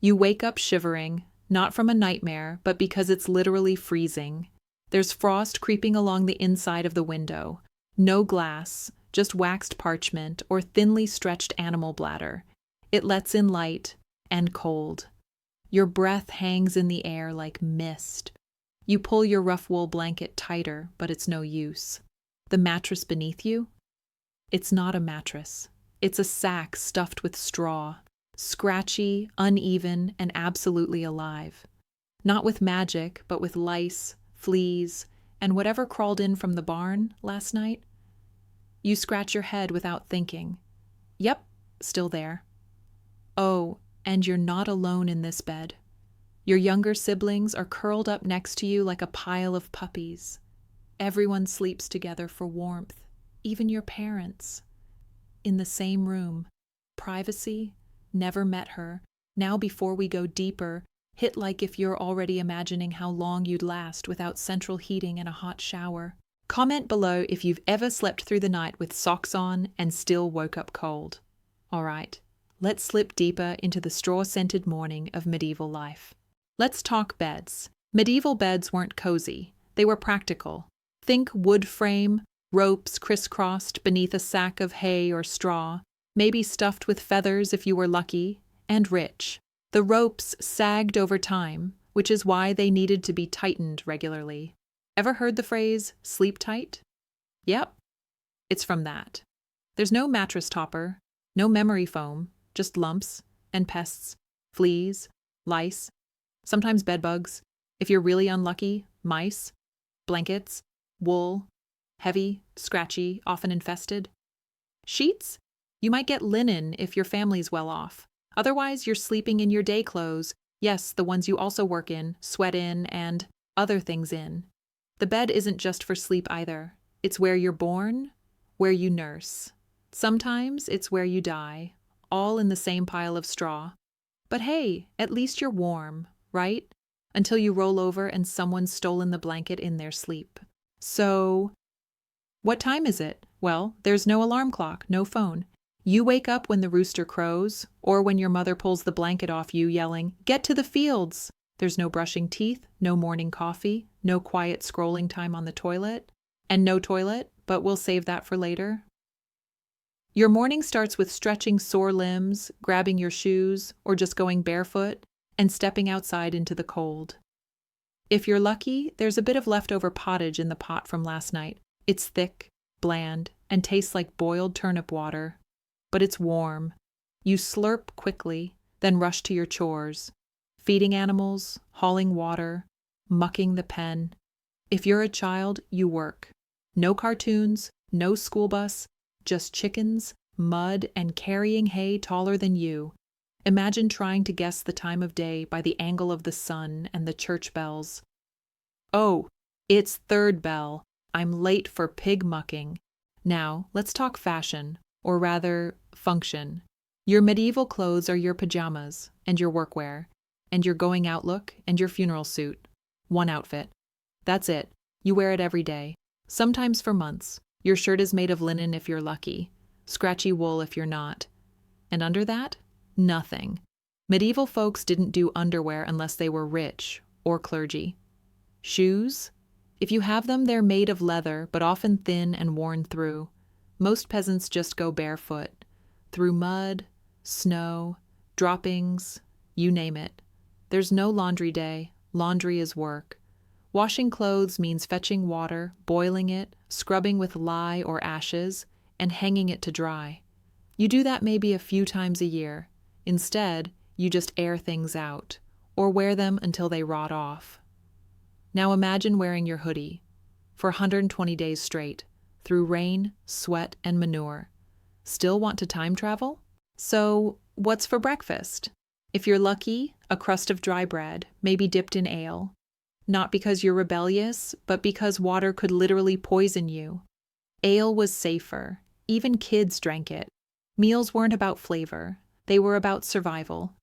You wake up shivering, not from a nightmare, but because it's literally freezing. There's frost creeping along the inside of the window. No glass, just waxed parchment or thinly stretched animal bladder. It lets in light and cold. Your breath hangs in the air like mist. You pull your rough wool blanket tighter, but it's no use. The mattress beneath you? It's not a mattress. It's a sack stuffed with straw, scratchy, uneven, and absolutely alive. Not with magic, but with lice, fleas, and whatever crawled in from the barn last night. You scratch your head without thinking. Yep, still there. Oh, and you're not alone in this bed. Your younger siblings are curled up next to you like a pile of puppies. Everyone sleeps together for warmth, even your parents. In the same room. Privacy? Never met her. Now before we go deeper, hit like if you're already imagining how long you'd last without central heating and a hot shower. Comment below if you've ever slept through the night with socks on and still woke up cold. All right, let's slip deeper into the straw-scented morning of medieval life. Let's talk beds. Medieval beds weren't cozy. They were practical. Think wood frame, ropes crisscrossed beneath a sack of hay or straw, maybe stuffed with feathers if you were lucky, and rich. The ropes sagged over time, which is why they needed to be tightened regularly. Ever heard the phrase, sleep tight? Yep, it's from that. There's no mattress topper, no memory foam, just lumps and pests, fleas, lice, sometimes bedbugs. If you're really unlucky, mice, blankets, wool, heavy, scratchy, often infested. Sheets? You might get linen if your family's well off. Otherwise, you're sleeping in your day clothes. Yes, the ones you also work in, sweat in, and other things in. The bed isn't just for sleep either. It's where you're born, where you nurse. Sometimes it's where you die, all in the same pile of straw. But hey, at least you're warm, right? Until you roll over and someone's stolen the blanket in their sleep. So, what time is it? Well, there's no alarm clock, no phone. You wake up when the rooster crows, or when your mother pulls the blanket off you yelling, "Get to the fields!" There's no brushing teeth, no morning coffee, no quiet scrolling time on the toilet, and no toilet, but we'll save that for later. Your morning starts with stretching sore limbs, grabbing your shoes, or just going barefoot, and stepping outside into the cold. If you're lucky, there's a bit of leftover pottage in the pot from last night. It's thick, bland, and tastes like boiled turnip water. But it's warm. You slurp quickly, then rush to your chores. Feeding animals, hauling water, mucking the pen. If you're a child, you work. No cartoons, no school bus, just chickens, mud, and carrying hay taller than you. Imagine trying to guess the time of day by the angle of the sun and the church bells. Oh, it's third bell. I'm late for pig mucking. Now, let's talk fashion, or rather, function. Your medieval clothes are your pajamas, and your workwear, and your going out look, and your funeral suit. One outfit. That's it. You wear it every day. Sometimes for months. Your shirt is made of linen if you're lucky. Scratchy wool if you're not. And under that? Nothing. Medieval folks didn't do underwear unless they were rich or clergy. Shoes? If you have them, they're made of leather, but often thin and worn through. Most peasants just go barefoot. Through mud, snow, droppings, you name it. There's no laundry day. Laundry is work. Washing clothes means fetching water, boiling it, scrubbing with lye or ashes, and hanging it to dry. You do that maybe a few times a year. Instead, you just air things out, or wear them until they rot off. Now imagine wearing your hoodie for 120 days straight, through rain, sweat, and manure. Still want to time travel? So, what's for breakfast? If you're lucky, a crust of dry bread, maybe dipped in ale. Not because you're rebellious, but because water could literally poison you. Ale was safer. Even kids drank it. Meals weren't about flavor. They were about survival.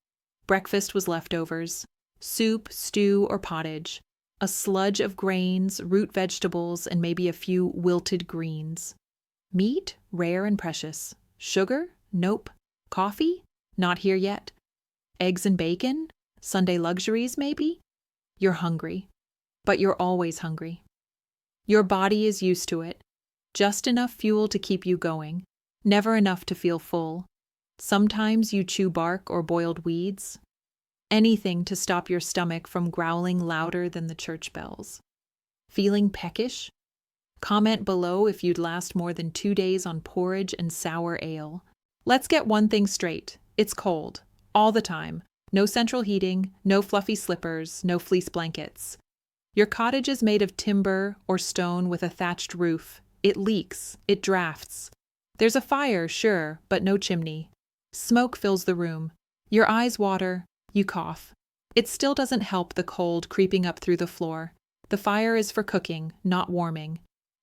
Breakfast was leftovers. Soup, stew, or pottage. A sludge of grains, root vegetables, and maybe a few wilted greens. Meat? Rare and precious. Sugar? Nope. Coffee? Not here yet. eggs and bacon? Sunday luxuries, maybe? You're hungry. But you're always hungry. Your body is used to it. Just enough fuel to keep you going. Never enough to feel full. Sometimes you chew bark or boiled weeds. Anything to stop your stomach from growling louder than the church bells. Feeling peckish? Comment below if you'd last more than 2 days on porridge and sour ale. Let's get one thing straight. It's cold. All the time. No central heating, no fluffy slippers, no fleece blankets. Your cottage is made of timber or stone with a thatched roof. It leaks. It drafts. There's a fire, sure, but no chimney. Smoke fills the room. Your eyes water. You cough. It still doesn't help the cold creeping up through the floor. The fire is for cooking, not warming.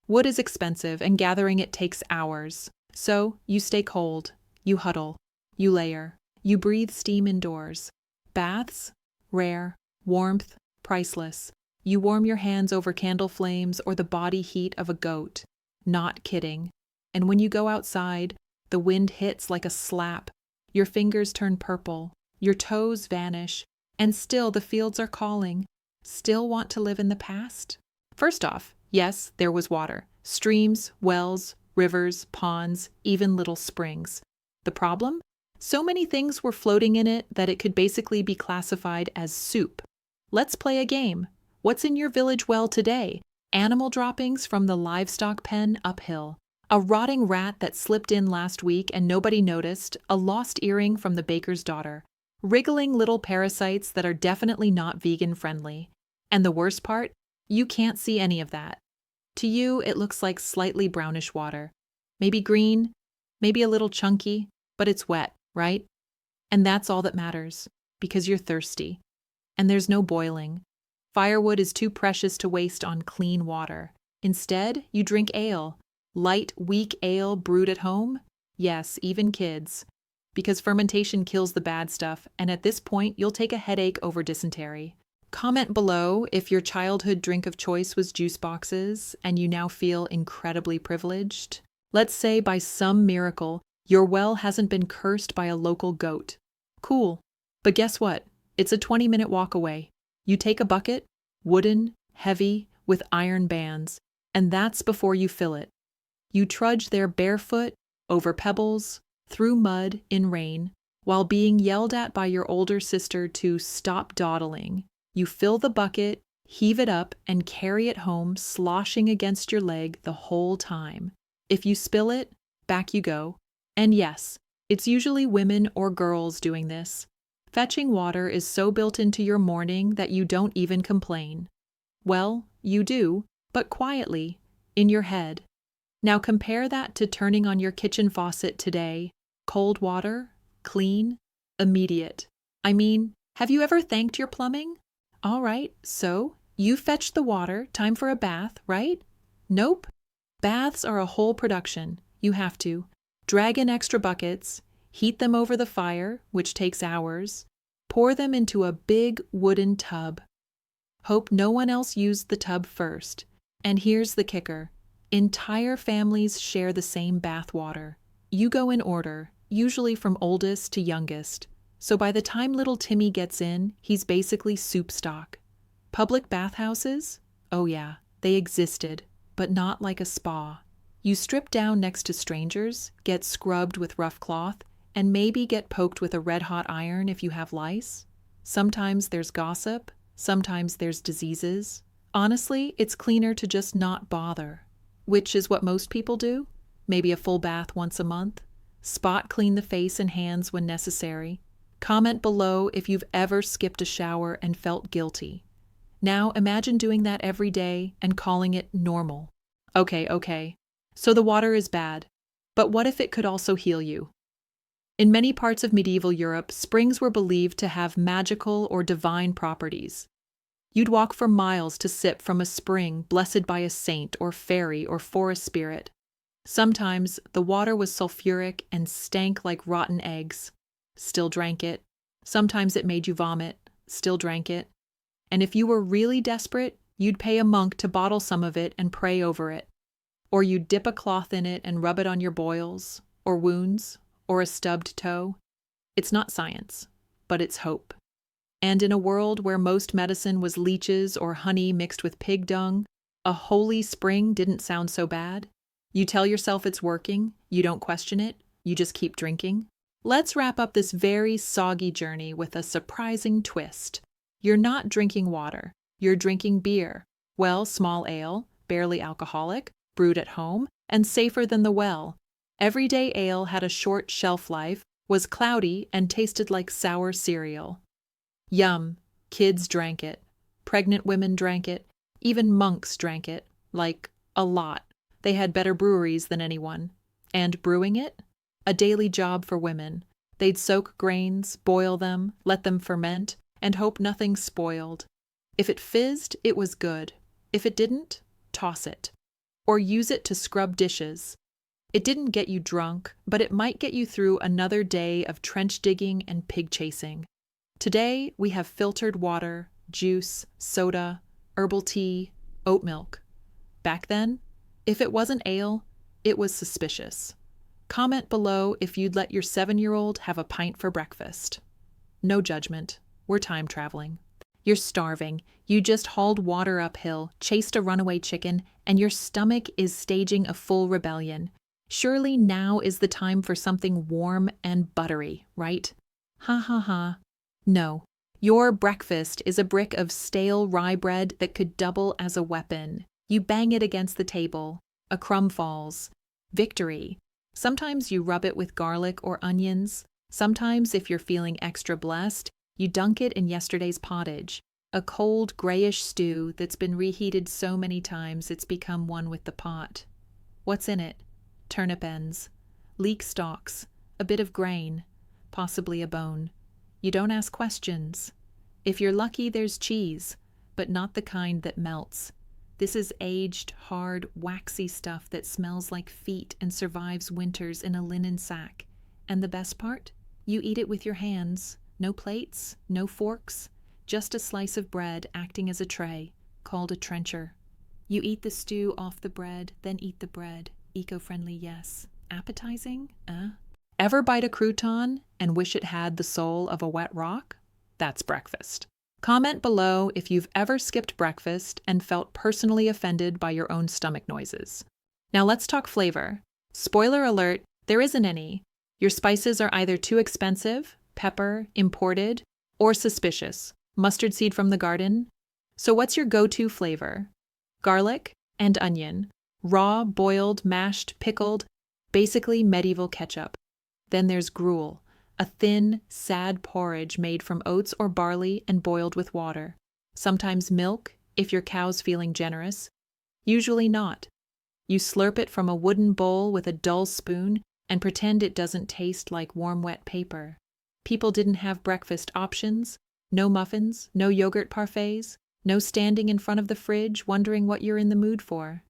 Wood is expensive, and gathering it takes hours. So, you stay cold. You huddle. You layer. You breathe steam indoors. Baths? Rare. Warmth? Priceless. You warm your hands over candle flames or the body heat of a goat. Not kidding. And when you go outside, the wind hits like a slap. Your fingers turn purple. Your toes vanish. And still the fields are calling. Still want to live in the past? First off, yes, there was water. Streams, wells, rivers, ponds, even little springs. The problem? So many things were floating in it that it could basically be classified as soup. Let's play a game. What's in your village well today? Animal droppings from the livestock pen uphill. A rotting rat that slipped in last week and nobody noticed. A lost earring from the baker's daughter. Wriggling little parasites that are definitely not vegan friendly. And the worst part? You can't see any of that. To you, it looks like slightly brownish water. Maybe green, maybe a little chunky, but it's wet, right? And that's all that matters, because you're thirsty. And there's no boiling. Firewood is too precious to waste on clean water. Instead, you drink ale. Light, weak ale brewed at home? Yes, even kids. Because fermentation kills the bad stuff, and at this point, you'll take a headache over dysentery. Comment below if your childhood drink of choice was juice boxes, and you now feel incredibly privileged. Let's say by some miracle, your well hasn't been cursed by a local goat. Cool. But guess what? It's a 20-minute walk away. You take a bucket, wooden, heavy, with iron bands, and that's before you fill it. You trudge there barefoot, over pebbles, through mud in rain, while being yelled at by your older sister to stop dawdling. You fill the bucket, heave it up, and carry it home, sloshing against your leg the whole time. If you spill it, back you go. And yes, it's usually women or girls doing this. Fetching water is so built into your morning that you don't even complain. Well, you do, but quietly, in your head. Now compare that to turning on your kitchen faucet today. Cold water, clean, immediate. I mean, have you ever thanked your plumbing? All right, so you fetched the water, time for a bath, right? Nope. Baths are a whole production. You have to drag in extra buckets, heat them over the fire, which takes hours, pour them into a big wooden tub. Hope no one else used the tub first. And here's the kicker. Entire families share the same bath water. You go in order, usually from oldest to youngest. So by the time little Timmy gets in, he's basically soup stock. Public bathhouses? Oh yeah, they existed, but not like a spa. You strip down next to strangers, get scrubbed with rough cloth, and maybe get poked with a red-hot iron if you have lice. Sometimes there's gossip, sometimes there's diseases. Honestly, it's cleaner to just not bother. Which is what most people do. Maybe a full bath once a month. Spot clean the face and hands when necessary. Comment below if you've ever skipped a shower and felt guilty. Now imagine doing that every day and calling it normal. Okay. So the water is bad. But what if it could also heal you? In many parts of medieval Europe, springs were believed to have magical or divine properties. You'd walk for miles to sip from a spring blessed by a saint or fairy or forest spirit. Sometimes the water was sulfuric and stank like rotten eggs. Still drank it. Sometimes it made you vomit. Still drank it. And if you were really desperate, you'd pay a monk to bottle some of it and pray over it. Or you'd dip a cloth in it and rub it on your boils, or wounds, or a stubbed toe. It's not science. but it's hope. And in a world where most medicine was leeches or honey mixed with pig dung, a holy spring didn't sound so bad. You tell yourself it's working, you don't question it, you just keep drinking. Let's wrap up this very soggy journey with a surprising twist. You're not drinking water, you're drinking beer. Well, small ale, barely alcoholic, brewed at home, and safer than the well. Everyday ale had a short shelf life, was cloudy, and tasted like sour cereal. Yum, kids drank it. Pregnant women drank it. Even monks drank it. Like, a lot. They had better breweries than anyone. And brewing it? A daily job for women. They'd soak grains, boil them, let them ferment, and hope nothing spoiled. If it fizzed, it was good. If it didn't, toss it. Or use it to scrub dishes. It didn't get you drunk, but it might get you through another day of trench digging and pig chasing. Today, we have filtered water, juice, soda, herbal tea, oat milk. Back then, if it wasn't ale, it was suspicious. Comment below if you'd let your 7-year-old have a pint for breakfast. No judgment. We're time traveling. You're starving. You just hauled water uphill, chased a runaway chicken, and your stomach is staging a full rebellion. Surely now is the time for something warm and buttery, right? Ha ha ha. No. Your breakfast is a brick of stale rye bread that could double as a weapon. You bang it against the table. A crumb falls. Victory. Sometimes you rub it with garlic or onions. Sometimes, if you're feeling extra blessed, you dunk it in yesterday's pottage. A cold, grayish stew that's been reheated so many times it's become one with the pot. What's in it? Turnip ends, leek stalks, a bit of grain, possibly a bone. You don't ask questions. If you're lucky, there's cheese, but not the kind that melts. This is aged, hard, waxy stuff that smells like feet and survives winters in a linen sack. And the best part? You eat it with your hands. No plates, no forks, just a slice of bread acting as a tray, called a trencher. You eat the stew off the bread, then eat the bread. Eco-friendly, yes. Appetizing? Ever bite a crouton and wish it had the soul of a wet rock? That's breakfast. Comment below if you've ever skipped breakfast and felt personally offended by your own stomach noises. Now let's talk flavor. Spoiler alert, there isn't any. Your spices are either too expensive, pepper, imported, or suspicious, mustard seed from the garden. So what's your go-to flavor? Garlic and onion. Raw, boiled, mashed, pickled, basically medieval ketchup. Then there's gruel, a thin, sad porridge made from oats or barley and boiled with water. Sometimes milk, if your cow's feeling generous. Usually not. You slurp it from a wooden bowl with a dull spoon and pretend it doesn't taste like warm, wet paper. People didn't have breakfast options. No muffins, no yogurt parfaits, no standing in front of the fridge wondering what you're in the mood for.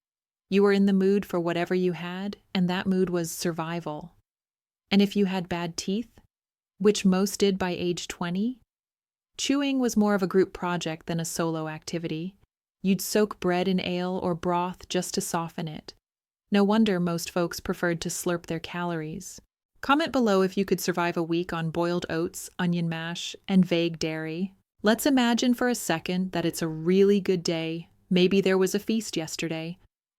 You were in the mood for whatever you had, and that mood was survival. And if you had bad teeth, which most did by age 20, chewing was more of a group project than a solo activity. You'd soak bread in ale or broth just to soften it. No wonder most folks preferred to slurp their calories. Comment below if you could survive a week on boiled oats, onion mash, and vague dairy. Let's imagine for a second that it's a really good day. Maybe there was a feast yesterday.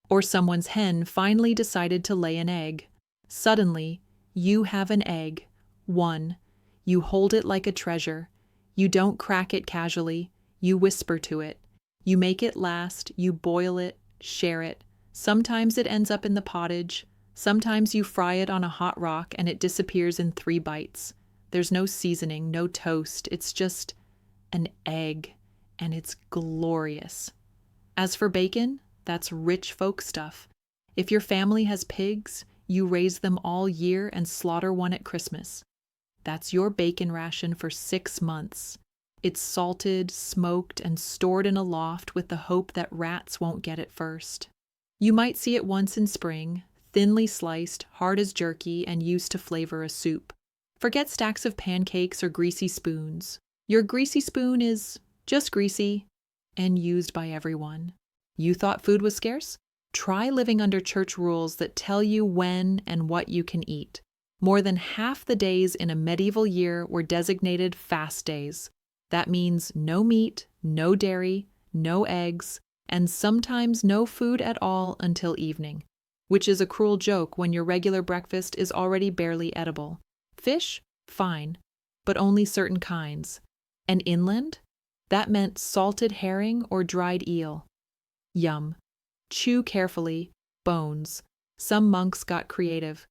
Or someone's hen finally decided to lay an egg. Suddenly, you have an egg. One. You hold it like a treasure. You don't crack it casually. You whisper to it. You make it last. You boil it, share it. Sometimes it ends up in the pottage. Sometimes you fry it on a hot rock and it disappears in 3 bites. There's no seasoning, no toast. It's just an egg, and it's glorious. As for bacon, that's rich folk stuff. If your family has pigs, you raise them all year and slaughter one at Christmas. That's your bacon ration for 6 months. It's salted, smoked, and stored in a loft with the hope that rats won't get it first. You might see it once in spring, thinly sliced, hard as jerky, and used to flavor a soup. Forget stacks of pancakes or greasy spoons. Your greasy spoon is just greasy and used by everyone. You thought food was scarce? Try living under church rules that tell you when and what you can eat. More than half the days in a medieval year were designated fast days. That means no meat, no dairy, no eggs, and sometimes no food at all until evening, which is a cruel joke when your regular breakfast is already barely edible. Fish? Fine, but only certain kinds. And inland? That meant salted herring or dried eel. Yum. Chew carefully. Bones. Some monks got creative.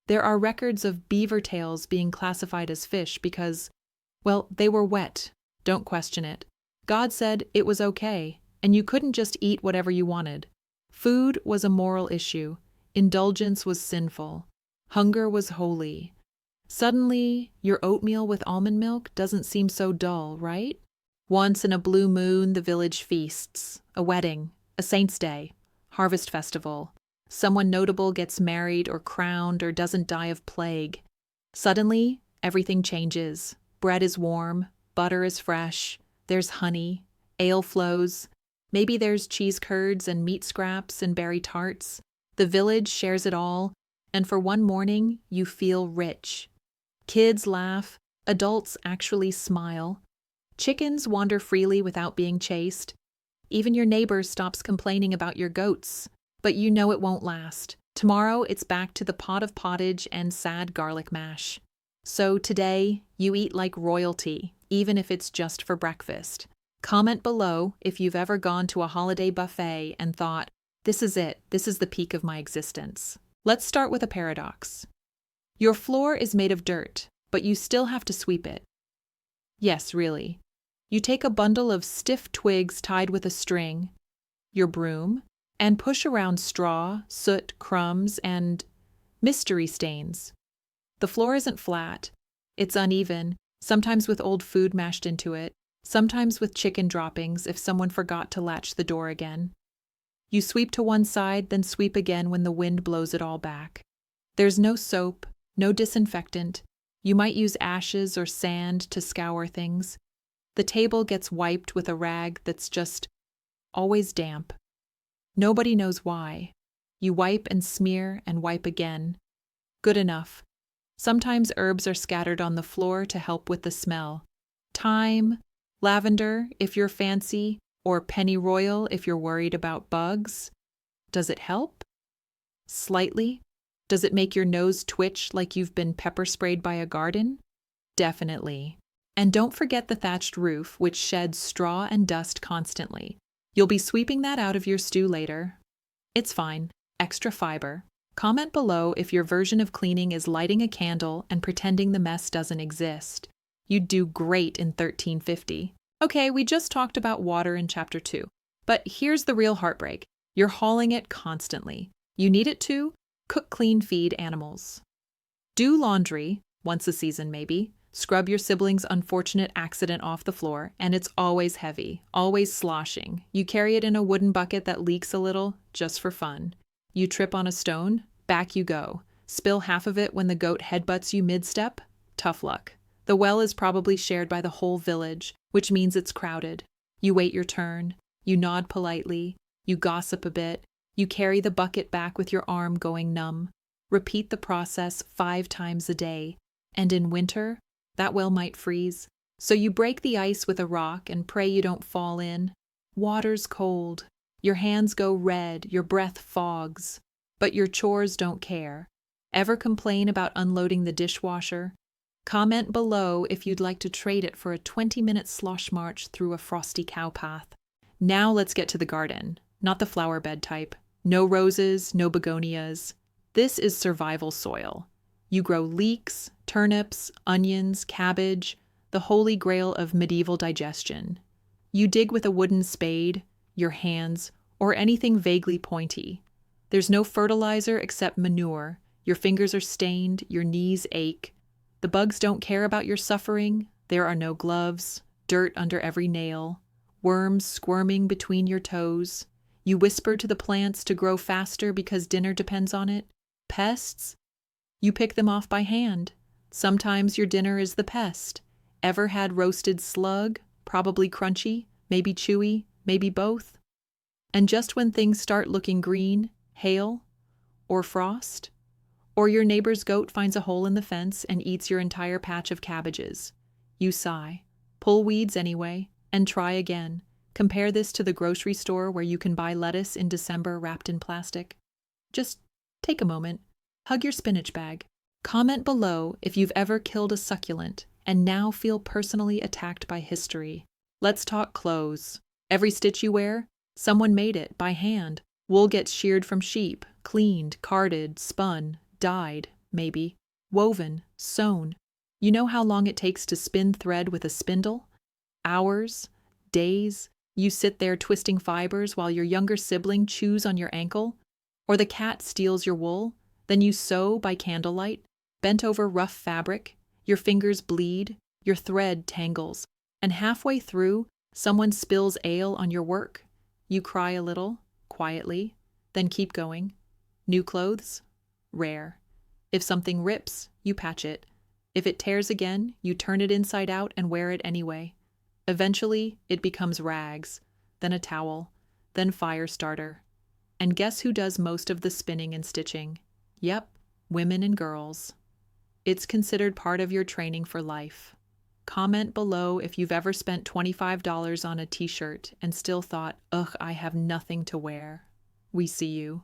There are records of beaver tails being classified as fish because, well, they were wet. Don't question it. God said it was okay, and you couldn't just eat whatever you wanted. Food was a moral issue. Indulgence was sinful. Hunger was holy. Suddenly, your oatmeal with almond milk doesn't seem so dull, right? Once in a blue moon, the village feasts. A wedding, a saint's day, harvest festival. Someone notable gets married or crowned or doesn't die of plague. Suddenly, everything changes. Bread is warm, butter is fresh, there's honey, ale flows. Maybe there's cheese curds and meat scraps and berry tarts. The village shares it all, and for one morning, you feel rich. Kids laugh, adults actually smile. Chickens wander freely without being chased. Even your neighbor stops complaining about your goats. But you know it won't last. Tomorrow, it's back to the pot of pottage and sad garlic mash. So today, you eat like royalty, even if it's just for breakfast. Comment below if you've ever gone to a holiday buffet and thought, this is it, this is the peak of my existence. Let's start with a paradox. Your floor is made of dirt, but you still have to sweep it. Yes, really. You take a bundle of stiff twigs tied with a string, your broom, and push around straw, soot, crumbs, and mystery stains. The floor isn't flat. It's uneven, sometimes with old food mashed into it, sometimes with chicken droppings if someone forgot to latch the door again. You sweep to one side, then sweep again when the wind blows it all back. There's no soap, no disinfectant. You might use ashes or sand to scour things. The table gets wiped with a rag that's just always damp. Nobody knows why. You wipe and smear and wipe again. Good enough. Sometimes herbs are scattered on the floor to help with the smell. Thyme, lavender if you're fancy, or pennyroyal if you're worried about bugs. Does it help? Slightly. Does it make your nose twitch like you've been pepper sprayed by a garden? Definitely. And don't forget the thatched roof, which sheds straw and dust constantly. You'll be sweeping that out of your stew later. It's fine. Extra fiber. Comment below if your version of cleaning is lighting a candle and pretending the mess doesn't exist. You'd do great in 1350. Okay, we just talked about water in Chapter 2. But here's the real heartbreak. You're hauling it constantly. You need it to cook, clean, feed animals. Do laundry, once a season maybe. Scrub your sibling's unfortunate accident off the floor, and it's always heavy, always sloshing. You carry it in a wooden bucket that leaks a little, just for fun. You trip on a stone, back you go. Spill half of it when the goat headbutts you mid-step? Tough luck. The well is probably shared by the whole village, which means it's crowded. You wait your turn. You nod politely. You gossip a bit. You carry the bucket back with your arm going numb. Repeat the process 5 times a day. And in winter, that well might freeze. So you break the ice with a rock and pray you don't fall in. Water's cold. Your hands go red, your breath fogs. But your chores don't care. Ever complain about unloading the dishwasher? Comment below if you'd like to trade it for a 20-minute slosh march through a frosty cow path. Now let's get to the garden. Not the flower bed type. No roses, no begonias. This is survival soil. You grow leeks, turnips, onions, cabbage, the holy grail of medieval digestion. You dig with a wooden spade, your hands, or anything vaguely pointy. There's no fertilizer except manure. Your fingers are stained, your knees ache. The bugs don't care about your suffering. There are no gloves, dirt under every nail, worms squirming between your toes. You whisper to the plants to grow faster because dinner depends on it. Pests? You pick them off by hand. Sometimes your dinner is the pest. Ever had roasted slug? Probably crunchy, maybe chewy, maybe both. And just when things start looking green, hail, or frost, Or your neighbor's goat finds a hole in the fence and eats your entire patch of cabbages. You sigh, pull weeds anyway, and try again. Compare this to the grocery store where you can buy lettuce in December wrapped in plastic. Just take a moment, hug your spinach bag. Comment below if you've ever killed a succulent and now feel personally attacked by history. Let's talk clothes. Every stitch you wear, someone made it by hand. Wool gets sheared from sheep, cleaned, carded, spun, dyed, maybe, woven, sewn. You know how long it takes to spin thread with a spindle? Hours, days. You sit there twisting fibers while your younger sibling chews on your ankle. Or the cat steals your wool. Then you sew by candlelight, bent over rough fabric. Your fingers bleed, your thread tangles, and halfway through, someone spills ale on your work. You cry a little, quietly, then keep going. New clothes? Rare. If something rips, you patch it. If it tears again, you turn it inside out and wear it anyway. Eventually, it becomes rags, then a towel, then fire starter. And guess who does most of the spinning and stitching? Yep, women and girls. It's considered part of your training for life. Comment below if you've ever spent $25 on a t-shirt and still thought, ugh, I have nothing to wear. We see you.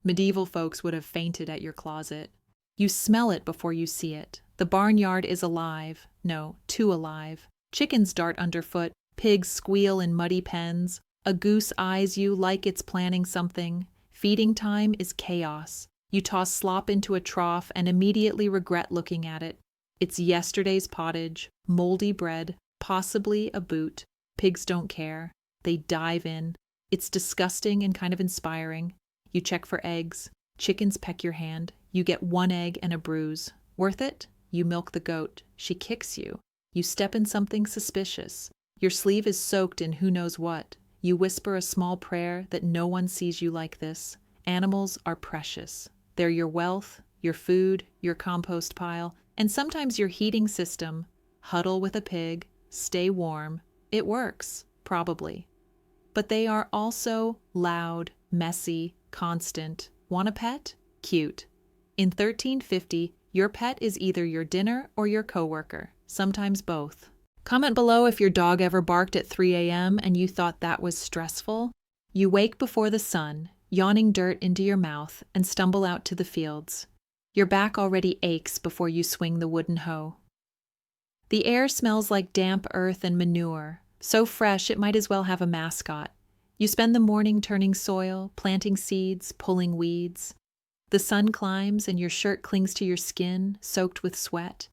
Medieval folks would have fainted at your closet. You smell it before you see it. The barnyard is alive. No, too alive. Chickens dart underfoot. Pigs squeal in muddy pens. A goose eyes you like it's planning something. Feeding time is chaos. You toss slop into a trough and immediately regret looking at it. It's yesterday's pottage, moldy bread, possibly a boot. Pigs don't care. They dive in. It's disgusting and kind of inspiring. You check for eggs. Chickens peck your hand. You get one egg and a bruise. Worth it? You milk the goat. She kicks you. You step in something suspicious. Your sleeve is soaked in who knows what. You whisper a small prayer that no one sees you like this. Animals are precious. They're your wealth, your food, your compost pile, and sometimes your heating system. Huddle with a pig, stay warm. It works, probably. But they are also loud, messy, constant. Want a pet? Cute. In 1350, your pet is either your dinner or your coworker, sometimes both. Comment below if your dog ever barked at 3 a.m. and you thought that was stressful. You wake before the sun, yawning dirt into your mouth, and stumble out to the fields. Your back already aches before you swing the wooden hoe. The air smells like damp earth and manure, so fresh it might as well have a mascot. You spend the morning turning soil, planting seeds, pulling weeds. The sun climbs and your shirt clings to your skin, soaked with sweat.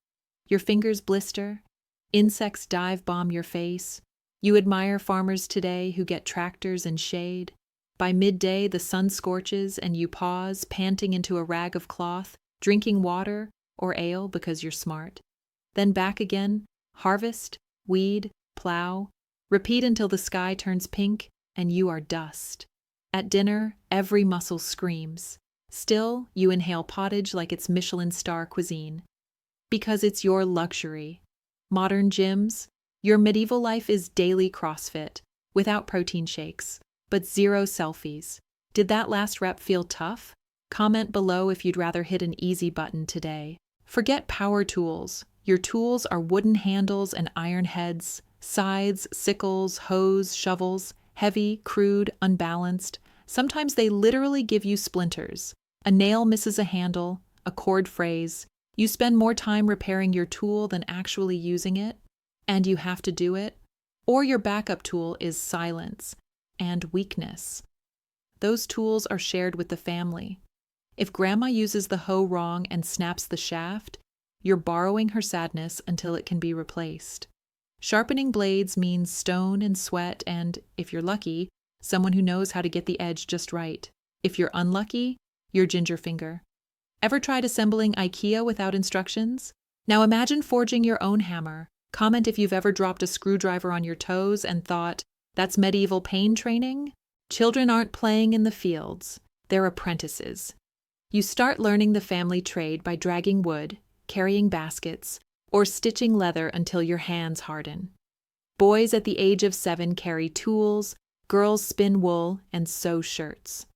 Your fingers blister. Insects dive bomb your face. You admire farmers today who get tractors and shade. By midday, the sun scorches and you pause, panting into a rag of cloth, drinking water or ale because you're smart. Then back again, harvest, weed, plow. Repeat until the sky turns pink and you are dust. At dinner, every muscle screams. Still, you inhale pottage like it's Michelin star cuisine. Because it's your luxury. Modern gyms, your medieval life is daily CrossFit, without protein shakes, but zero selfies. Did that last rep feel tough? Comment below if you'd rather hit an easy button today. Forget power tools. Your tools are wooden handles and iron heads, scythes, sickles, hoes, shovels, heavy, crude, unbalanced. Sometimes they literally give you splinters. A nail misses a handle, a cord frays. You spend more time repairing your tool than actually using it, and you have to do it. Or your backup tool is silence and weakness. Those tools are shared with the family. If grandma uses the hoe wrong and snaps the shaft, you're borrowing her sadness until it can be replaced. Sharpening blades means stone and sweat and, if you're lucky, someone who knows how to get the edge just right. If you're unlucky, your ginger finger. Ever tried assembling IKEA without instructions? Now imagine forging your own hammer. Comment if you've ever dropped a screwdriver on your toes and thought, that's medieval pain training? Children aren't playing in the fields. They're apprentices. You start learning the family trade by dragging wood, carrying baskets, or stitching leather until your hands harden. Boys at the age of 7 carry tools, girls spin wool and sew shirts.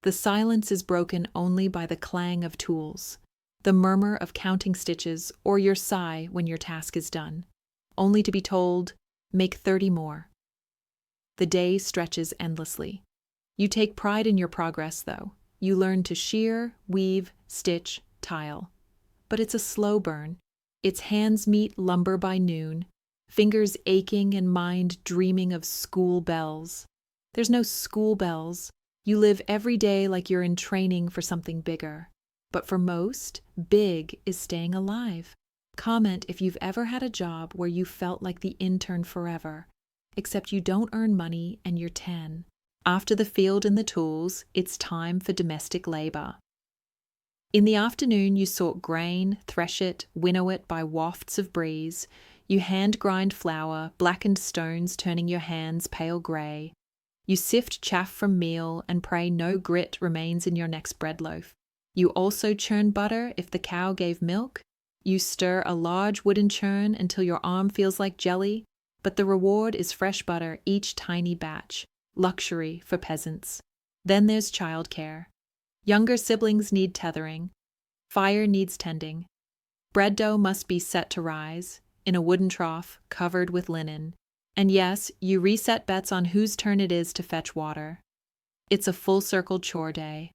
The silence is broken only by the clang of tools. the murmur of counting stitches, or your sigh when your task is done, only to be told, make 30 more. The day stretches endlessly. You take pride in your progress, though. You learn to shear, weave, stitch, tile. But it's a slow burn. Its hands meet lumber by noon, fingers aching and mind dreaming of school bells. There's no school bells. You live every day like you're in training for something bigger. But for most, big is staying alive. Comment if you've ever had a job where you felt like the intern forever, except you don't earn money and you're 10. After the field and the tools, it's time for domestic labor. In the afternoon, you sort grain, thresh it, winnow it by wafts of breeze. You hand grind flour, blackened stones turning your hands pale grey. You sift chaff from meal and pray no grit remains in your next bread loaf. You also churn butter if the cow gave milk. You stir a large wooden churn until your arm feels like jelly, but the reward is fresh butter each tiny batch. Luxury for peasants. Then there's childcare. Younger siblings need tethering. Fire needs tending. Bread dough must be set to rise, in a wooden trough covered with linen. And yes, you reset bets on whose turn it is to fetch water. It's a full-circle chore day.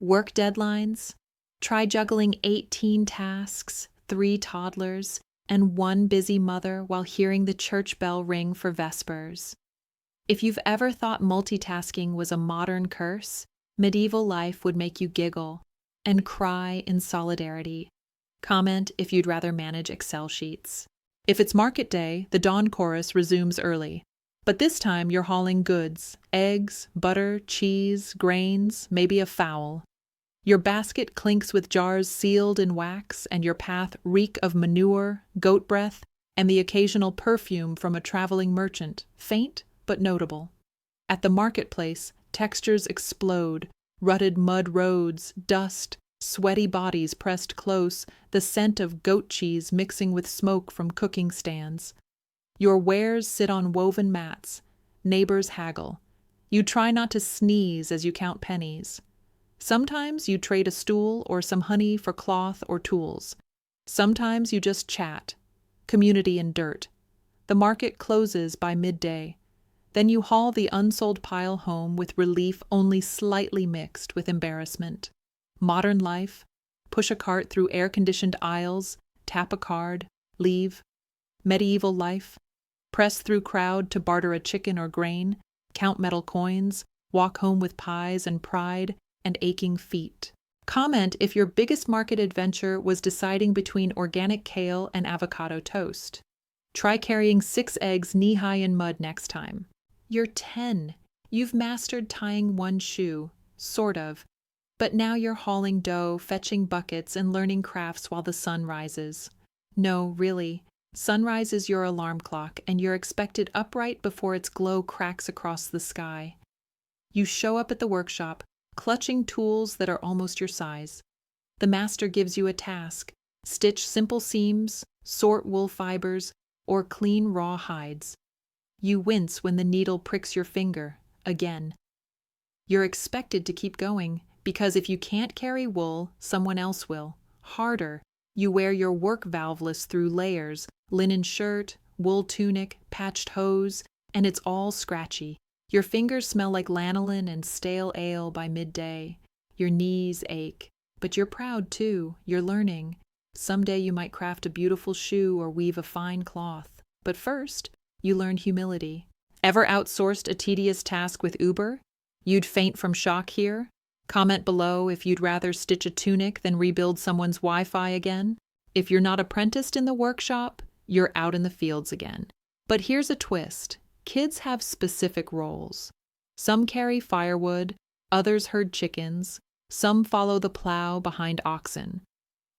Work deadlines? Try juggling 18 tasks, 3 toddlers, and 1 busy mother while hearing the church bell ring for vespers. If you've ever thought multitasking was a modern curse, medieval life would make you giggle and cry in solidarity. Comment if you'd rather manage Excel sheets. If it's market day, the dawn chorus resumes early. But this time you're hauling goods, eggs, butter, cheese, grains, maybe a fowl. Your basket clinks with jars sealed in wax, and your path reek of manure, goat breath, and the occasional perfume from a traveling merchant, faint but notable. At the marketplace, textures explode, rutted mud roads, dust, sweaty bodies pressed close, the scent of goat cheese mixing with smoke from cooking stands. Your wares sit on woven mats. Neighbors haggle. You try not to sneeze as you count pennies. Sometimes you trade a stool or some honey for cloth or tools. Sometimes you just chat. Community and dirt. The market closes by midday. Then you haul the unsold pile home with relief only slightly mixed with embarrassment. Modern life, push a cart through air-conditioned aisles, tap a card, leave. Medieval life, press through crowd to barter a chicken or grain, count metal coins, walk home with pies and pride and aching feet. Comment if your biggest market adventure was deciding between organic kale and avocado toast. Try carrying 6 eggs knee-high in mud next time. You're 10. You've mastered tying 1 shoe, sort of. But now you're hauling dough, fetching buckets, and learning crafts while the sun rises. No, really. Sunrise is your alarm clock, and you're expected upright before its glow cracks across the sky. You show up at the workshop, clutching tools that are almost your size. The master gives you a task: stitch simple seams, sort wool fibers, or clean raw hides. You wince when the needle pricks your finger, again. You're expected to keep going, because if you can't carry wool, someone else will. Harder. You wear your work valveless through layers, linen shirt, wool tunic, patched hose, and it's all scratchy. Your fingers smell like lanolin and stale ale by midday. Your knees ache. But you're proud, too. You're learning. Someday you might craft a beautiful shoe or weave a fine cloth. But first, you learn humility. Ever outsourced a tedious task with Uber? You'd faint from shock here? Comment below if you'd rather stitch a tunic than rebuild someone's Wi-Fi again. If you're not apprenticed in the workshop, you're out in the fields again. But here's a twist. Kids have specific roles. Some carry firewood, others herd chickens, some follow the plow behind oxen.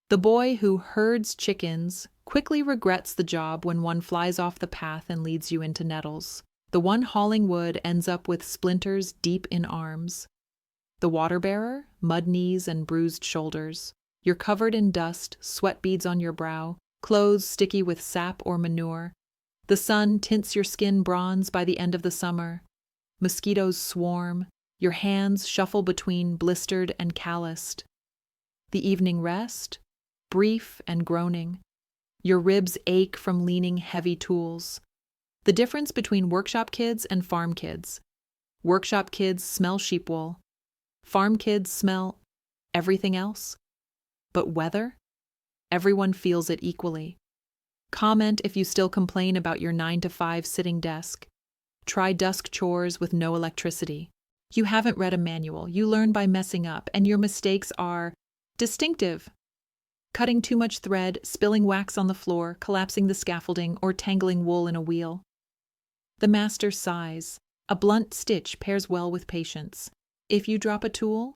The boy who herds chickens quickly regrets the job when one flies off the path and leads you into nettles. The one hauling wood ends up with splinters deep in arms. The water bearer, mud knees and bruised shoulders. You're covered in dust, sweat beads on your brow, clothes sticky with sap or manure. The sun tints your skin bronze by the end of the summer. Mosquitoes swarm. Your hands shuffle between blistered and calloused. The evening rest? brief and groaning. Your ribs ache from leaning heavy tools. The difference between workshop kids and farm kids. Workshop kids smell sheep wool. Farm kids smell everything else. But weather? Everyone feels it equally. Comment if you still complain about your 9 to 5 sitting desk. Try dusk chores with no electricity. You haven't read a manual, you learn by messing up, and your mistakes are distinctive. Cutting too much thread, spilling wax on the floor, collapsing the scaffolding, or tangling wool in a wheel. The master sighs. A blunt stitch pairs well with patience. If you drop a tool,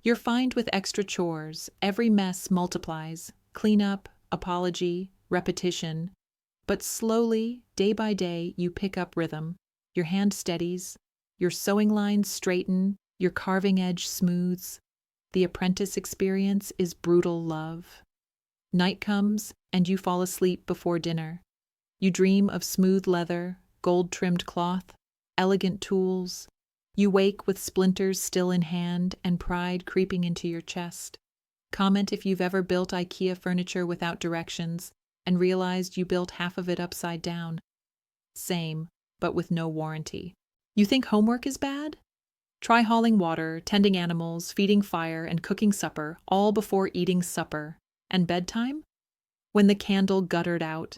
you're fined with extra chores. Every mess multiplies. Cleanup, apology, repetition. But slowly, day by day, you pick up rhythm. Your hand steadies. Your sewing lines straighten. Your carving edge smooths. The apprentice experience is brutal love. Night comes, and you fall asleep before dinner. You dream of smooth leather, gold-trimmed cloth, elegant tools. You wake with splinters still in hand and pride creeping into your chest. Comment if you've ever built IKEA furniture without directions and realized you built half of it upside down. Same, but with no warranty. You think homework is bad? Try hauling water, tending animals, feeding fire, and cooking supper, all before eating supper. And bedtime? When the candle guttered out.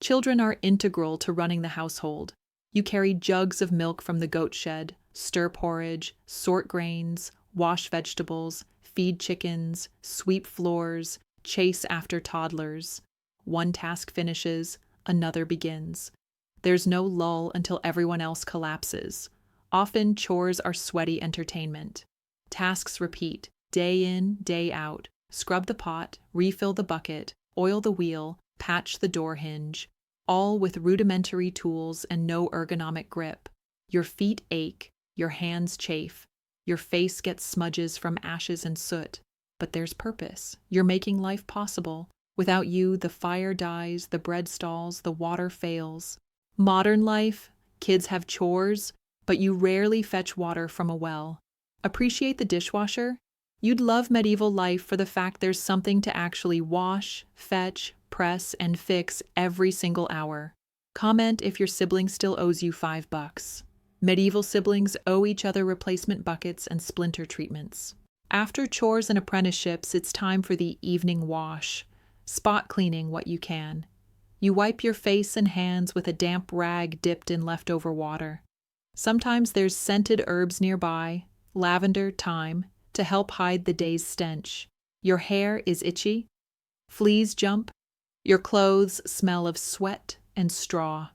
Children are integral to running the household. You carry jugs of milk from the goat shed, stir porridge, sort grains, wash vegetables, feed chickens, sweep floors, chase after toddlers. One task finishes, another begins. There's no lull until everyone else collapses. Often chores are sweaty entertainment. Tasks repeat, day in, day out. Scrub the pot, refill the bucket, oil the wheel, patch the door hinge, all with rudimentary tools and no ergonomic grip. Your feet ache, your hands chafe, your face gets smudges from ashes and soot. But there's purpose. You're making life possible. Without you, the fire dies, the bread stalls, the water fails. Modern life, kids have chores, but you rarely fetch water from a well. Appreciate the dishwasher? You'd love medieval life for the fact there's something to actually wash, fetch, press, and fix every single hour. Comment if your sibling still owes you $5. Medieval siblings owe each other replacement buckets and splinter treatments. After chores and apprenticeships, it's time for the evening wash. Spot cleaning what you can. You wipe your face and hands with a damp rag dipped in leftover water. Sometimes there's scented herbs nearby, lavender, thyme, to help hide the day's stench. Your hair is itchy. Fleas jump. Your clothes smell of sweat and straw.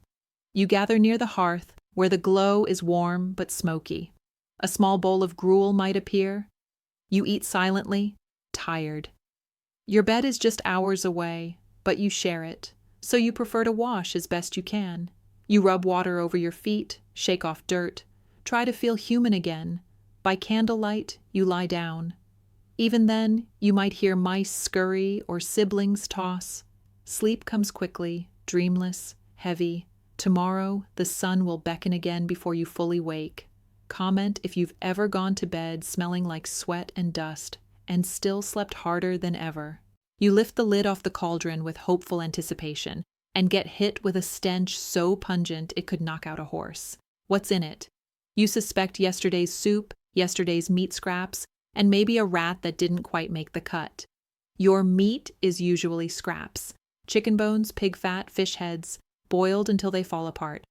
You gather near the hearth, where the glow is warm but smoky. A small bowl of gruel might appear. You eat silently, tired. Your bed is just hours away, but you share it, so you prefer to wash as best you can. You rub water over your feet, shake off dirt, try to feel human again. By candlelight, you lie down. Even then, you might hear mice scurry or siblings toss. Sleep comes quickly, dreamless, heavy. Tomorrow, the sun will beckon again before you fully wake. Comment if you've ever gone to bed smelling like sweat and dust, and still slept harder than ever. You lift the lid off the cauldron with hopeful anticipation, and get hit with a stench so pungent it could knock out a horse. What's in it? You suspect yesterday's soup, yesterday's meat scraps, and maybe a rat that didn't quite make the cut. Your meat is usually scraps. Chicken bones, pig fat, fish heads, boiled until they fall apart.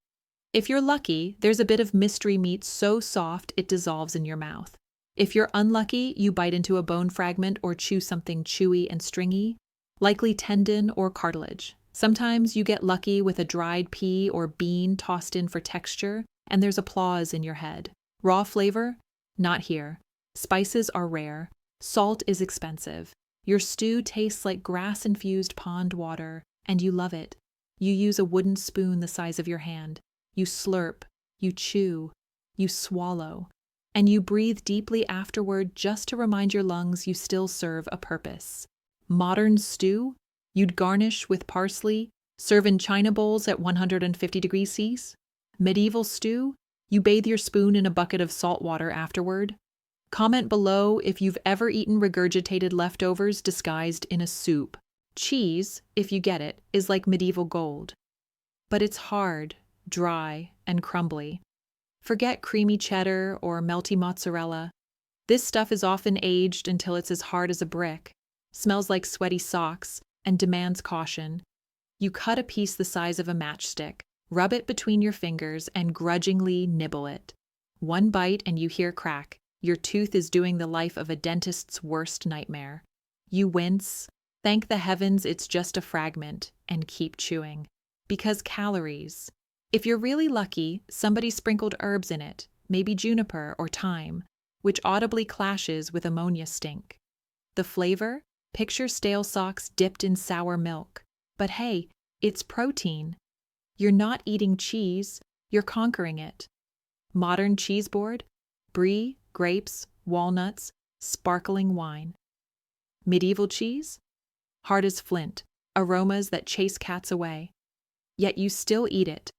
If you're lucky, there's a bit of mystery meat so soft it dissolves in your mouth. If you're unlucky, you bite into a bone fragment or chew something chewy and stringy, likely tendon or cartilage. Sometimes you get lucky with a dried pea or bean tossed in for texture, and there's applause in your head. Raw flavor? Not here. Spices are rare. Salt is expensive. Your stew tastes like grass-infused pond water, and you love it. You use a wooden spoon the size of your hand. You slurp, you chew, you swallow, and you breathe deeply afterward just to remind your lungs you still serve a purpose. Modern stew? You'd garnish with parsley, serve in china bowls at 150 degrees Celsius. Medieval stew? You bathe your spoon in a bucket of salt water afterward. Comment below if you've ever eaten regurgitated leftovers disguised in a soup. Cheese, if you get it, is like medieval gold. But it's hard, dry, and crumbly. Forget creamy cheddar or melty mozzarella. This stuff is often aged until it's as hard as a brick, smells like sweaty socks, and demands caution. You cut a piece the size of a matchstick, rub it between your fingers, and grudgingly nibble it. One bite and you hear crack. Your tooth is doing the life of a dentist's worst nightmare. You wince, thank the heavens it's just a fragment, and keep chewing. Because calories. If you're really lucky, somebody sprinkled herbs in it, maybe juniper or thyme, which audibly clashes with ammonia stink. The flavor? Picture stale socks dipped in sour milk. But hey, it's protein. You're not eating cheese, you're conquering it. Modern cheese board? Brie, grapes, walnuts, sparkling wine. Medieval cheese? Hard as flint, aromas that chase cats away. Yet you still eat it.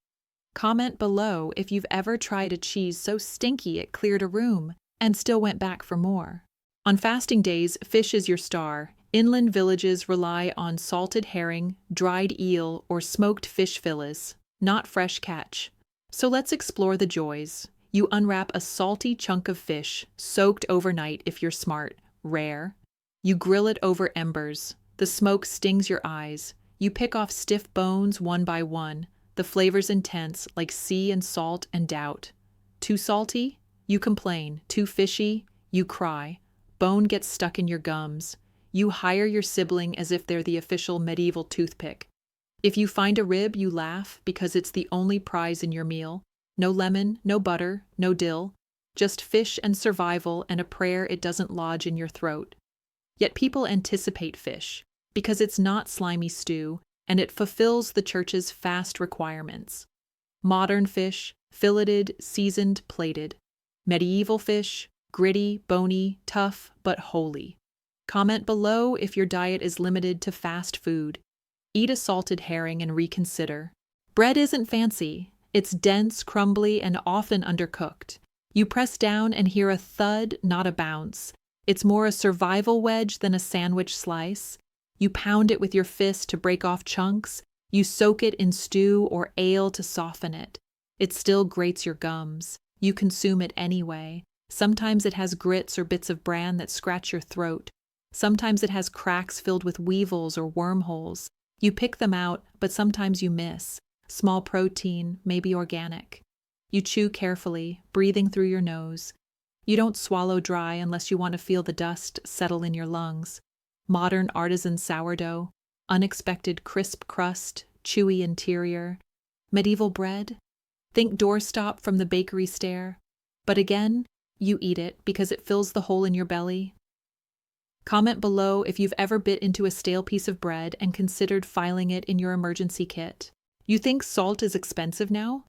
Comment below if you've ever tried a cheese so stinky it cleared a room and still went back for more. On fasting days, fish is your star. Inland villages rely on salted herring, dried eel, or smoked fish fillets, not fresh catch. So let's explore the joys. You unwrap a salty chunk of fish, soaked overnight if you're smart, rare. You grill it over embers. The smoke stings your eyes. You pick off stiff bones one by one. The flavor's intense, like sea and salt and doubt. Too salty? You complain. Too fishy? You cry. Bone gets stuck in your gums. You hire your sibling as if they're the official medieval toothpick. If you find a rib, you laugh because it's the only prize in your meal. No lemon, no butter, no dill. Just fish and survival and a prayer it doesn't lodge in your throat. Yet people anticipate fish because it's not slimy stew and it fulfills the church's fast requirements. Modern fish, filleted, seasoned, plated. Medieval fish, gritty, bony, tough, but holy. Comment below if your diet is limited to fast food. Eat a salted herring and reconsider. Bread isn't fancy. It's dense, crumbly, and often undercooked. You press down and hear a thud, not a bounce. It's more a survival wedge than a sandwich slice. You pound it with your fist to break off chunks. You soak it in stew or ale to soften it. It still grates your gums. You consume it anyway. Sometimes it has grits or bits of bran that scratch your throat. Sometimes it has cracks filled with weevils or wormholes. You pick them out, but sometimes you miss. Small protein, maybe organic. You chew carefully, breathing through your nose. You don't swallow dry unless you want to feel the dust settle in your lungs. Modern artisan sourdough, unexpected crisp crust, chewy interior. Medieval bread? Think doorstop from the bakery stair. But again, you eat it because it fills the hole in your belly. Comment below if you've ever bit into a stale piece of bread and considered filing it in your emergency kit. You think salt is expensive now?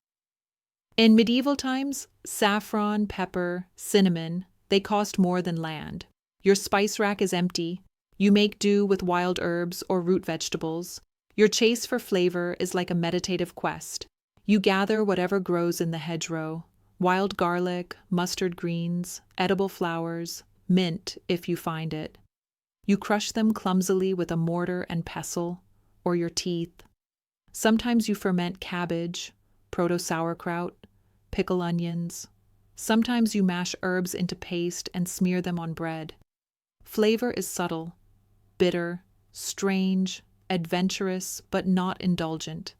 In medieval times, saffron, pepper, cinnamon, they cost more than land. Your spice rack is empty. You make do with wild herbs or root vegetables. Your chase for flavor is like a meditative quest. You gather whatever grows in the hedgerow. Wild garlic, mustard greens, edible flowers, mint if you find it. You crush them clumsily with a mortar and pestle, or your teeth. Sometimes you ferment cabbage, proto-sauerkraut, pickle onions. Sometimes you mash herbs into paste and smear them on bread. Flavor is subtle, bitter, strange, adventurous, but not indulgent.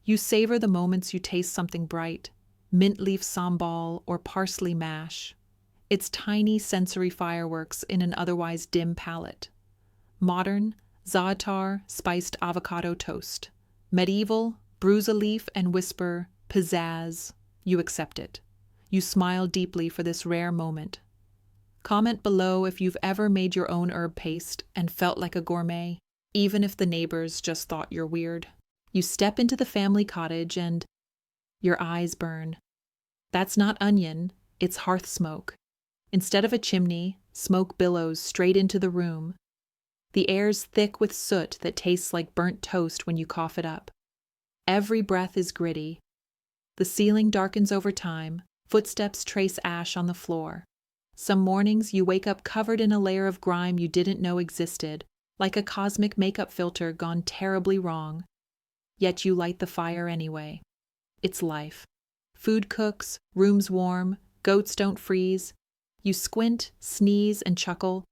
You savor the moments you taste something bright, mint leaf sambal or parsley mash. It's tiny sensory fireworks in an otherwise dim palate. Modern, za'atar, spiced avocado toast. Medieval, bruise a leaf and whisper, pizzazz. You accept it. You smile deeply for this rare moment. Comment below if you've ever made your own herb paste and felt like a gourmet, even if the neighbors just thought you're weird. You step into the family cottage and your eyes burn. That's not onion, it's hearth smoke. Instead of a chimney, smoke billows straight into the room. The air's thick with soot that tastes like burnt toast when you cough it up. Every breath is gritty. The ceiling darkens over time, footsteps trace ash on the floor. Some mornings you wake up covered in a layer of grime you didn't know existed, like a cosmic makeup filter gone terribly wrong. Yet you light the fire anyway. It's life. Food cooks, rooms warm, goats don't freeze. You squint, sneeze, and chuckle.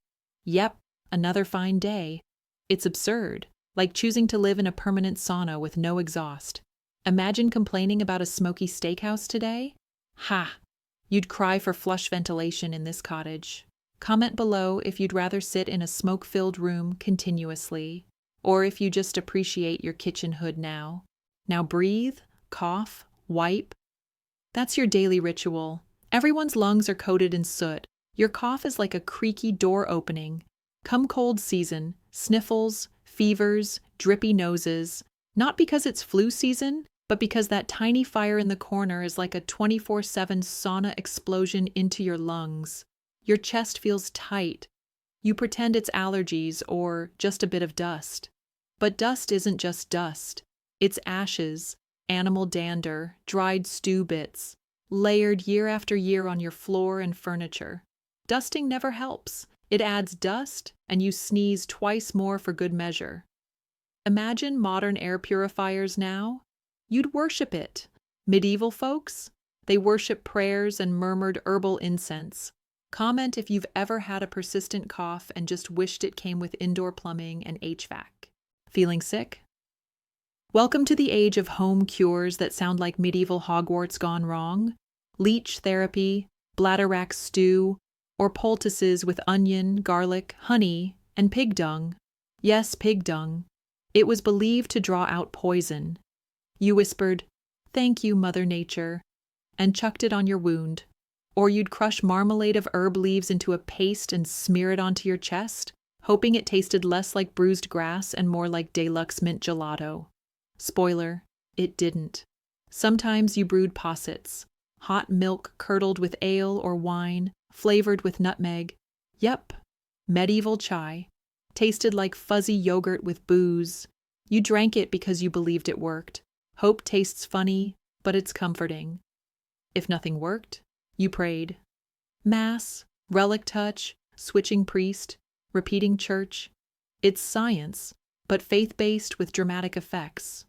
Yep, another fine day. It's absurd, like choosing to live in a permanent sauna with no exhaust. Imagine complaining about a smoky steakhouse today? Ha! You'd cry for flush ventilation in this cottage. Comment below if you'd rather sit in a smoke-filled room continuously, or if you just appreciate your kitchen hood now. Now breathe, cough, wipe. That's your daily ritual. Everyone's lungs are coated in soot. Your cough is like a creaky door opening. Come cold season, sniffles, fevers, drippy noses. Not because it's flu season, but because that tiny fire in the corner is like a 24/7 sauna explosion into your lungs. Your chest feels tight. You pretend it's allergies or just a bit of dust. But dust isn't just dust. It's ashes, animal dander, dried stew bits, layered year after year on your floor and furniture. Dusting never helps. It adds dust, and you sneeze twice more for good measure. Imagine modern air purifiers now. You'd worship it. Medieval folks? They worship prayers and murmured herbal incense. Comment if you've ever had a persistent cough and just wished it came with indoor plumbing and HVAC. Feeling sick? Welcome to the age of home cures that sound like medieval Hogwarts gone wrong. Leech therapy, bladder-wrack stew, or poultices with onion, garlic, honey, and pig dung. Yes, pig dung. It was believed to draw out poison. You whispered, "Thank you, Mother Nature," and chucked it on your wound. Or you'd crush marmalade of herb leaves into a paste and smear it onto your chest, hoping it tasted less like bruised grass and more like deluxe mint gelato. Spoiler, it didn't. Sometimes you brewed possets, hot milk curdled with ale or wine, flavored with nutmeg. Yep, medieval chai. Tasted like fuzzy yogurt with booze. You drank it because you believed it worked. Hope tastes funny, but it's comforting. If nothing worked, you prayed. Mass, relic touch, switching priest, repeating church. It's science, but faith-based with dramatic effects.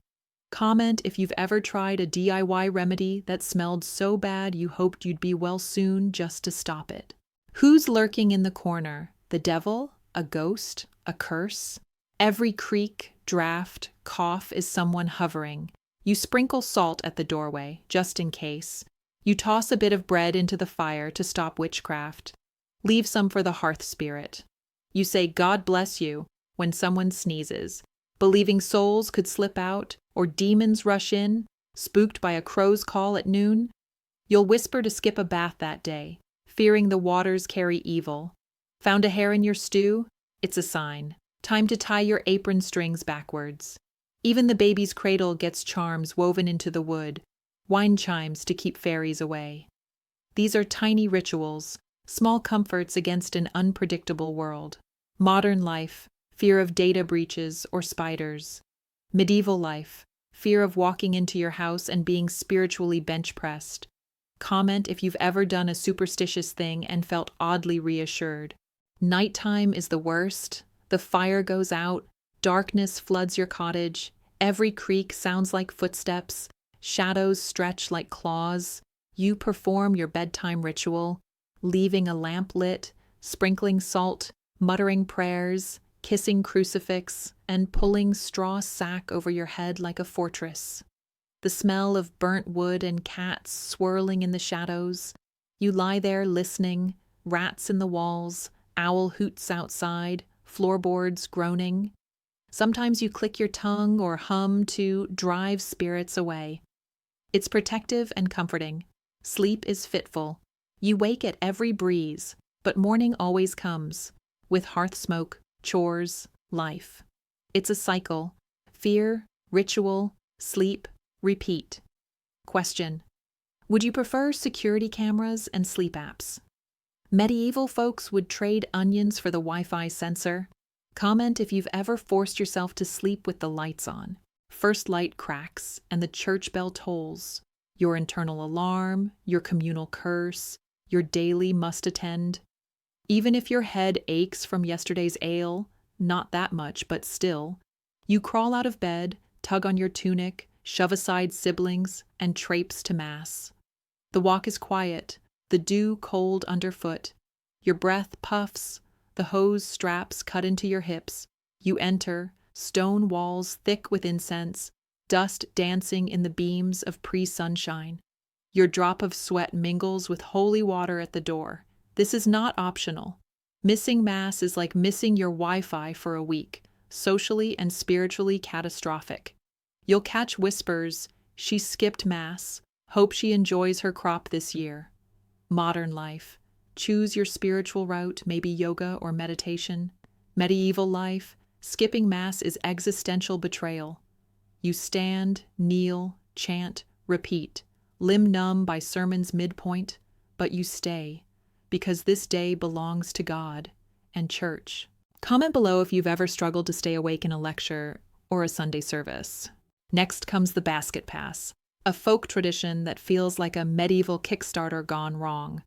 Comment if you've ever tried a DIY remedy that smelled so bad you hoped you'd be well soon just to stop it. Who's lurking in the corner? The devil? A ghost? A curse? Every creak, draft, cough is someone hovering. You sprinkle salt at the doorway, just in case. You toss a bit of bread into the fire to stop witchcraft. Leave some for the hearth spirit. You say, "God bless you," when someone sneezes, believing souls could slip out or demons rush in, spooked by a crow's call at noon. You'll whisper to skip a bath that day, fearing the waters carry evil. Found a hair in your stew? It's a sign. Time to tie your apron strings backwards. Even the baby's cradle gets charms woven into the wood, wine chimes to keep fairies away. These are tiny rituals, small comforts against an unpredictable world. Modern life, fear of data breaches or spiders. Medieval life, fear of walking into your house and being spiritually bench-pressed. Comment if you've ever done a superstitious thing and felt oddly reassured. Nighttime is the worst. The fire goes out, darkness floods your cottage, every creak sounds like footsteps, shadows stretch like claws. You perform your bedtime ritual, leaving a lamp lit, sprinkling salt, muttering prayers, kissing crucifix, and pulling straw sack over your head like a fortress. The smell of burnt wood and cats swirling in the shadows. You lie there listening, rats in the walls, owl hoots outside, floorboards groaning. Sometimes you click your tongue or hum to drive spirits away. It's protective and comforting. Sleep is fitful. You wake at every breeze, but morning always comes, with hearth smoke, chores, life. It's a cycle. Fear, ritual, sleep, repeat. Question: would you prefer security cameras and sleep apps? Medieval folks would trade onions for the Wi-Fi sensor. Comment if you've ever forced yourself to sleep with the lights on. First light cracks and the church bell tolls. Your internal alarm, your communal curse, your daily must attend. Even if your head aches from yesterday's ale, not that much, but still. You crawl out of bed, tug on your tunic, shove aside siblings, and traipse to Mass. The walk is quiet, the dew cold underfoot. Your breath puffs, the hose straps cut into your hips. You enter, stone walls thick with incense, dust dancing in the beams of pre-sunshine. Your drop of sweat mingles with holy water at the door. This is not optional. Missing Mass is like missing your Wi-Fi for a week, socially and spiritually catastrophic. You'll catch whispers, "She skipped Mass. Hope she enjoys her crop this year." Modern life. Choose your spiritual route, maybe yoga or meditation. Medieval life. Skipping Mass is existential betrayal. You stand, kneel, chant, repeat, limb numb by sermon's midpoint, but you stay, because this day belongs to God and church. Comment below if you've ever struggled to stay awake in a lecture or a Sunday service. Next comes the basket pass, a folk tradition that feels like a medieval Kickstarter gone wrong.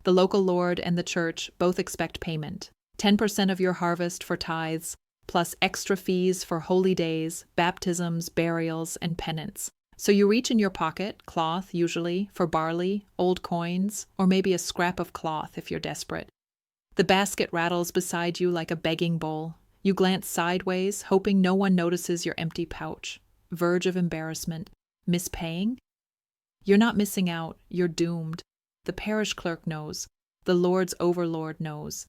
The local lord and the church both expect payment. 10% of your harvest for tithes, plus extra fees for holy days, baptisms, burials, and penance. So you reach in your pocket, cloth usually, for barley, old coins, or maybe a scrap of cloth if you're desperate. The basket rattles beside you like a begging bowl. You glance sideways, hoping no one notices your empty pouch. Verge of embarrassment. Mispaying? You're not missing out, you're doomed. The parish clerk knows. The Lord's overlord knows.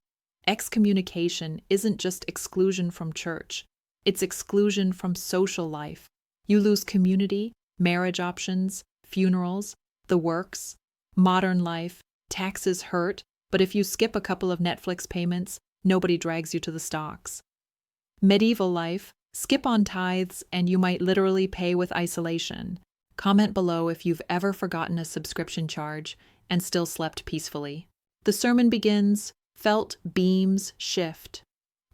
Excommunication isn't just exclusion from church. It's exclusion from social life. You lose community, marriage options, funerals, the works. Modern life, taxes hurt, but if you skip a couple of Netflix payments, nobody drags you to the stocks. Medieval life, skip on tithes and you might literally pay with isolation. Comment below if you've ever forgotten a subscription charge and still slept peacefully. The sermon begins, felt beams shift.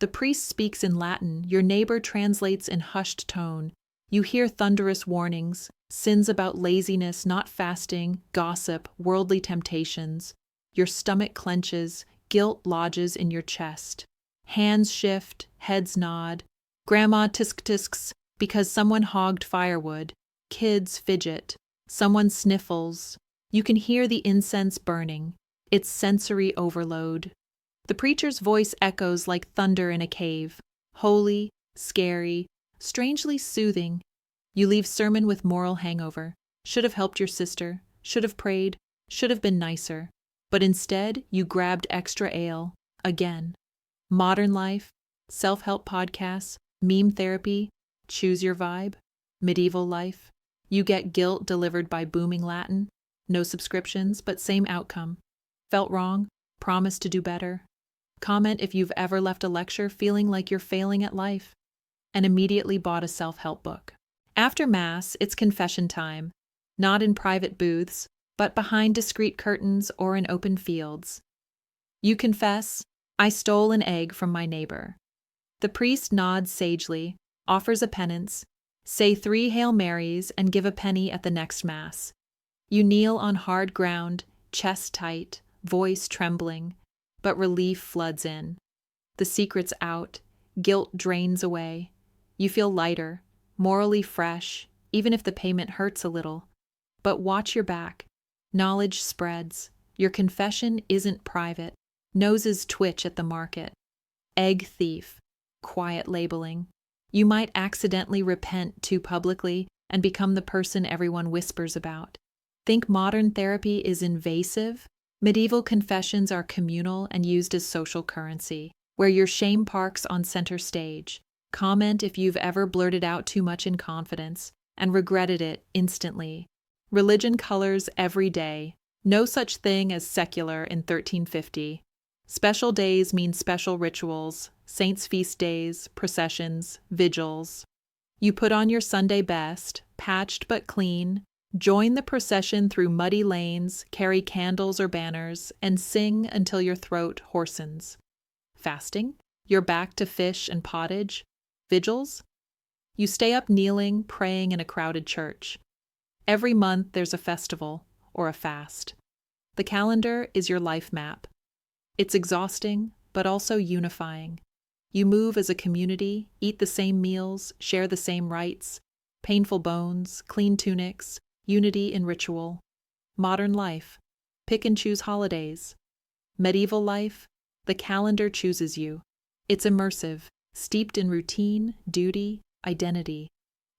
The priest speaks in Latin, your neighbor translates in hushed tone. You hear thunderous warnings, sins about laziness, not fasting, gossip, worldly temptations. Your stomach clenches, guilt lodges in your chest. Hands shift, heads nod. Grandma tisk-tisks because someone hogged firewood. Kids fidget. Someone sniffles. You can hear the incense burning. It's sensory overload. The preacher's voice echoes like thunder in a cave. Holy, scary, strangely soothing. You leave sermon with moral hangover. Should have helped your sister. Should have prayed. Should have been nicer. But instead, you grabbed extra ale. Again. Modern life, self-help podcasts, meme therapy, choose your vibe. Medieval life, you get guilt delivered by booming Latin. No subscriptions, but same outcome. Felt wrong, promise to do better. Comment if you've ever left a lecture feeling like you're failing at life, and immediately bought a self-help book. After Mass, it's confession time, not in private booths, but behind discreet curtains or in open fields. You confess, I stole an egg from my neighbor. The priest nods sagely, offers a penance, say 3 Hail Marys and give a penny at the next Mass. You kneel on hard ground, chest tight, voice trembling, but relief floods in. The secret's out, guilt drains away. You feel lighter, morally fresh, even if the payment hurts a little. But watch your back. Knowledge spreads. Your confession isn't private. Noses twitch at the market. Egg thief. Quiet labeling. You might accidentally repent too publicly and become the person everyone whispers about. Think modern therapy is invasive? Medieval confessions are communal and used as social currency, where your shame parks on center stage. Comment if you've ever blurted out too much in confidence and regretted it instantly. Religion colors every day. No such thing as secular in 1350. Special days mean special rituals, saints' feast days, processions, vigils. You put on your Sunday best, patched but clean, join the procession through muddy lanes, carry candles or banners, and sing until your throat hoarsens. Fasting? You're back to fish and pottage. Vigils? You stay up kneeling, praying in a crowded church. Every month there's a festival or a fast. The calendar is your life map. It's exhausting, but also unifying. You move as a community, eat the same meals, share the same rites, painful bones, clean tunics, unity in ritual. Modern life, pick and choose holidays. Medieval life, the calendar chooses you. It's immersive, steeped in routine, duty, identity.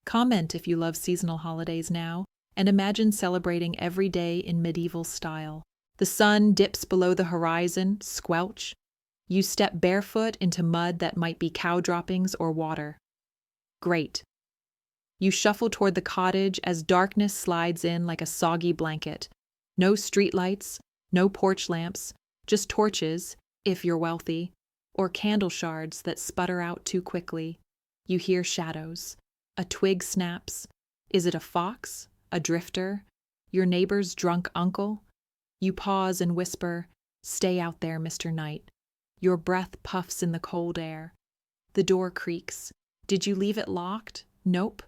Comment if you love seasonal holidays now, and imagine celebrating every day in medieval style. The sun dips below the horizon, squelch. You step barefoot into mud that might be cow droppings or water. Great. You shuffle toward the cottage as darkness slides in like a soggy blanket. No streetlights, no porch lamps, just torches, if you're wealthy, or candle shards that sputter out too quickly. You hear shadows. A twig snaps. Is it a fox? A drifter? Your neighbor's drunk uncle? You pause and whisper, "Stay out there, Mr. Knight." Your breath puffs in the cold air. The door creaks. Did you leave it locked? Nope.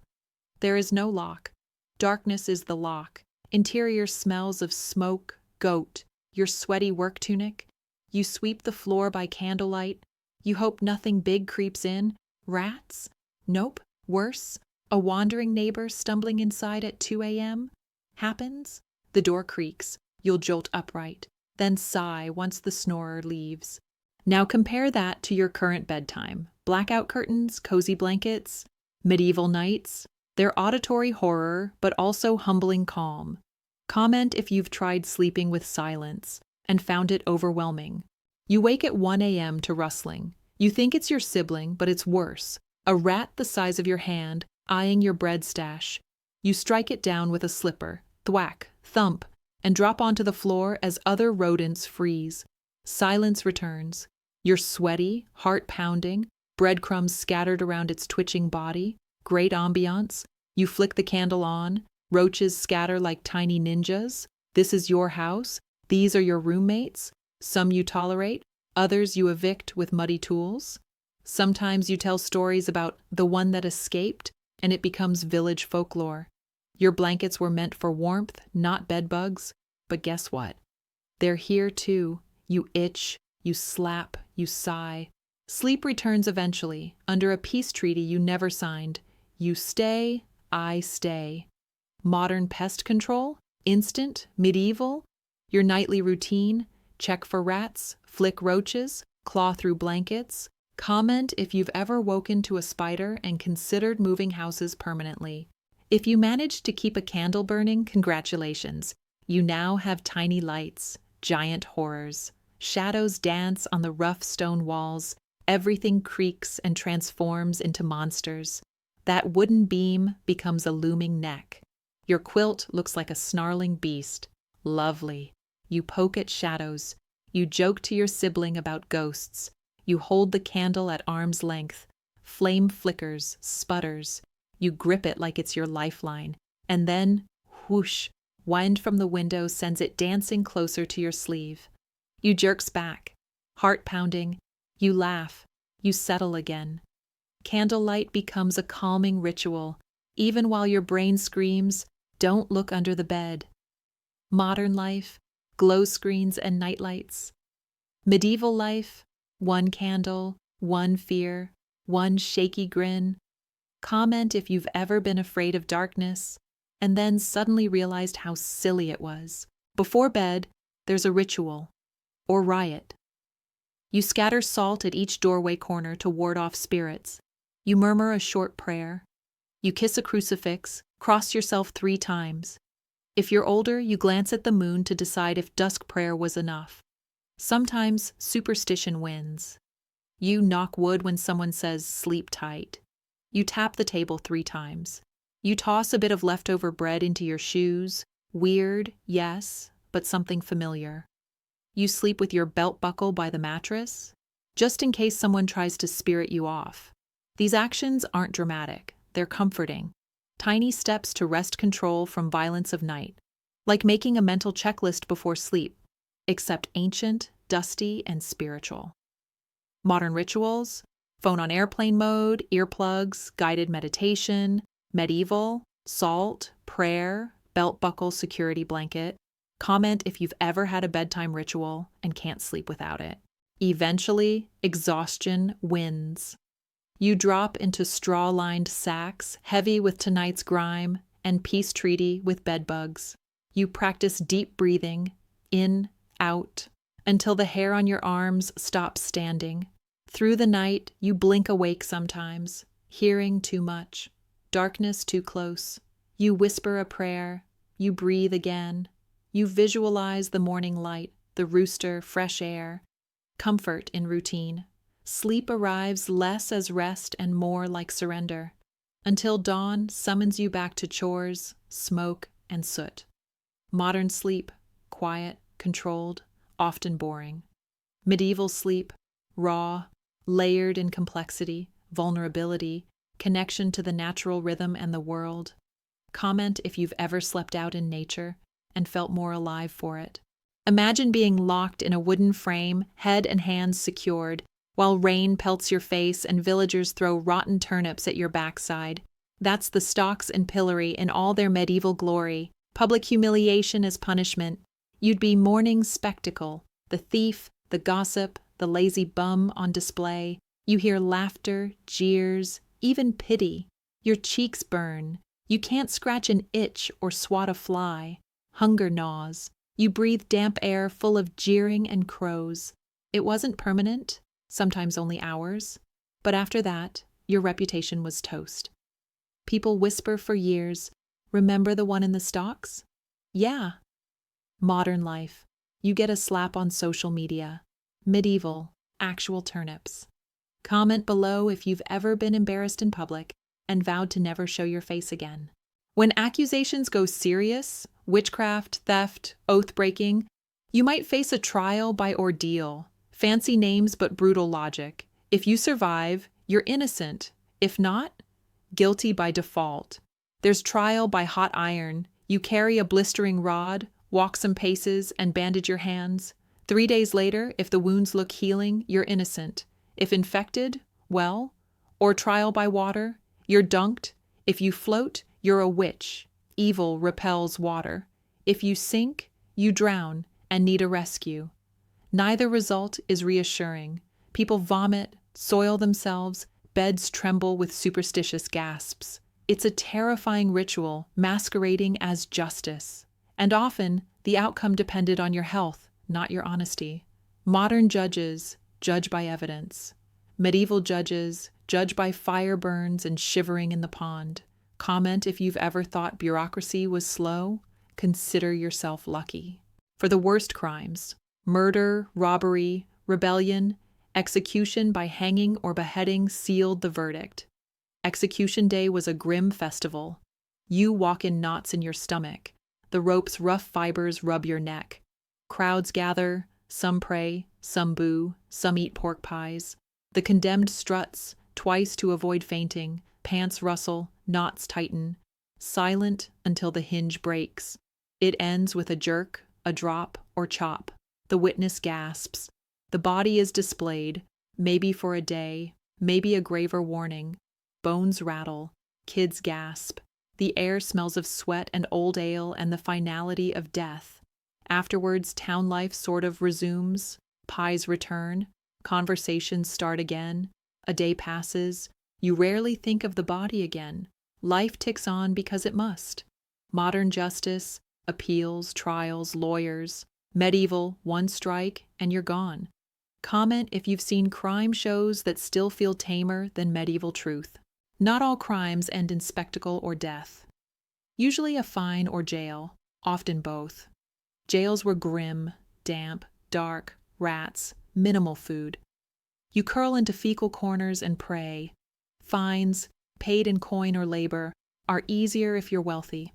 There is no lock. Darkness is the lock. Interior smells of smoke, goat, your sweaty work tunic. You sweep the floor by candlelight. You hope nothing big creeps in. Rats? Nope. Worse, a wandering neighbor stumbling inside at 2 a.m. Happens? The door creaks. You'll jolt upright, then sigh once the snorer leaves. Now compare that to your current bedtime. Blackout curtains, cozy blankets, medieval nights. They're auditory horror, but also humbling calm. Comment if you've tried sleeping with silence and found it overwhelming. You wake at 1 a.m. to rustling. You think it's your sibling, but it's worse. A rat the size of your hand, eyeing your bread stash. You strike it down with a slipper, thwack, thump, and drop onto the floor as other rodents freeze. Silence returns. You're sweaty, heart pounding, breadcrumbs scattered around its twitching body. Great ambiance. You flick the candle on. Roaches scatter like tiny ninjas. This is your house. These are your roommates. Some you tolerate, others you evict with muddy tools. Sometimes you tell stories about the one that escaped, and it becomes village folklore. Your blankets were meant for warmth, not bedbugs. But guess what? They're here too. You itch, you slap, you sigh. Sleep returns eventually, under a peace treaty you never signed. You stay, I stay. Modern pest control? Instant? Medieval? Your nightly routine? Check for rats, flick roaches, claw through blankets. Comment if you've ever woken to a spider and considered moving houses permanently. If you managed to keep a candle burning, congratulations. You now have tiny lights, giant horrors. Shadows dance on the rough stone walls. Everything creaks and transforms into monsters. That wooden beam becomes a looming neck. Your quilt looks like a snarling beast. Lovely. You poke at shadows. You joke to your sibling about ghosts. You hold the candle at arm's length. Flame flickers, sputters. You grip it like it's your lifeline. And then, whoosh, wind from the window sends it dancing closer to your sleeve. You jerks back, heart pounding. You laugh. You settle again. Candlelight becomes a calming ritual, even while your brain screams, "Don't look under the bed." Modern life, glow screens and nightlights. Medieval life, one candle, one fear, one shaky grin. Comment if you've ever been afraid of darkness, and then suddenly realized how silly it was. Before bed, there's a ritual, or riot. You scatter salt at each doorway corner to ward off spirits. You murmur a short prayer. You kiss a crucifix, cross yourself 3 times. If you're older, you glance at the moon to decide if dusk prayer was enough. Sometimes superstition wins. You knock wood when someone says, "Sleep tight." You tap the table 3 times. You toss a bit of leftover bread into your shoes. Weird, yes, but something familiar. You sleep with your belt buckle by the mattress, just in case someone tries to spirit you off. These actions aren't dramatic, they're comforting. Tiny steps to wrest control from violence of night, like making a mental checklist before sleep, except ancient, dusty, and spiritual. Modern rituals, phone on airplane mode, earplugs, guided meditation, medieval, salt, prayer, belt buckle, security blanket. Comment if you've ever had a bedtime ritual and can't sleep without it. Eventually, exhaustion wins. You drop into straw-lined sacks, heavy with tonight's grime and peace treaty with bedbugs. You practice deep breathing, in, out, until the hair on your arms stops standing. Through the night, you blink awake sometimes, hearing too much, darkness too close. You whisper a prayer, you breathe again. You visualize the morning light, the rooster, fresh air, comfort in routine. Sleep arrives less as rest and more like surrender, until dawn summons you back to chores, smoke, and soot. Modern sleep, quiet, controlled, often boring. Medieval sleep, raw, layered in complexity, vulnerability, connection to the natural rhythm and the world. Comment if you've ever slept out in nature and felt more alive for it. Imagine being locked in a wooden frame, head and hands secured, while rain pelts your face and villagers throw rotten turnips at your backside. That's the stocks and pillory in all their medieval glory. Public humiliation as punishment. You'd be morning spectacle, the thief, the gossip, the lazy bum on display. You hear laughter, jeers, even pity. Your cheeks burn. You can't scratch an itch or swat a fly. Hunger gnaws. You breathe damp air full of jeering and crows. It wasn't permanent, sometimes only hours, but after that, your reputation was toast. People whisper for years, "Remember the one in the stocks?" Yeah. Modern life. You get a slap on social media. Medieval, actual turnips. Comment below if you've ever been embarrassed in public and vowed to never show your face again. When accusations go serious, witchcraft, theft, oath-breaking, you might face a trial by ordeal. Fancy names but brutal logic. If you survive, you're innocent. If not, guilty by default. There's trial by hot iron. You carry a blistering rod, walk some paces, and bandage your hands. 3 days later, if the wounds look healing, you're innocent. If infected, well. Or trial by water, you're dunked. If you float, you're a witch. Evil repels water. If you sink, you drown and need a rescue. Neither result is reassuring. People vomit, soil themselves, beds tremble with superstitious gasps. It's a terrifying ritual masquerading as justice. And often, the outcome depended on your health, not your honesty. Modern judges judge by evidence. Medieval judges judge by fire burns and shivering in the pond. Comment if you've ever thought bureaucracy was slow. Consider yourself lucky. For the worst crimes, murder, robbery, rebellion, execution by hanging or beheading sealed the verdict. Execution day was a grim festival. You walk in knots in your stomach. The rope's rough fibers rub your neck. Crowds gather, some pray, some boo, some eat pork pies. The condemned struts, twice to avoid fainting, pants rustle, knots tighten. Silent until the hinge breaks. It ends with a jerk, a drop, or chop. The witness gasps. The body is displayed, maybe for a day, maybe a graver warning. Bones rattle. Kids gasp. The air smells of sweat and old ale and the finality of death. Afterwards, town life sort of resumes. Pies return. Conversations start again. A day passes. You rarely think of the body again. Life ticks on because it must. Modern justice, appeals, trials, lawyers. Medieval, one strike, and you're gone. Comment if you've seen crime shows that still feel tamer than medieval truth. Not all crimes end in spectacle or death. Usually a fine or jail, often both. Jails were grim, damp, dark, rats, minimal food. You curl into fecal corners and pray. Fines, paid in coin or labor, are easier if you're wealthy.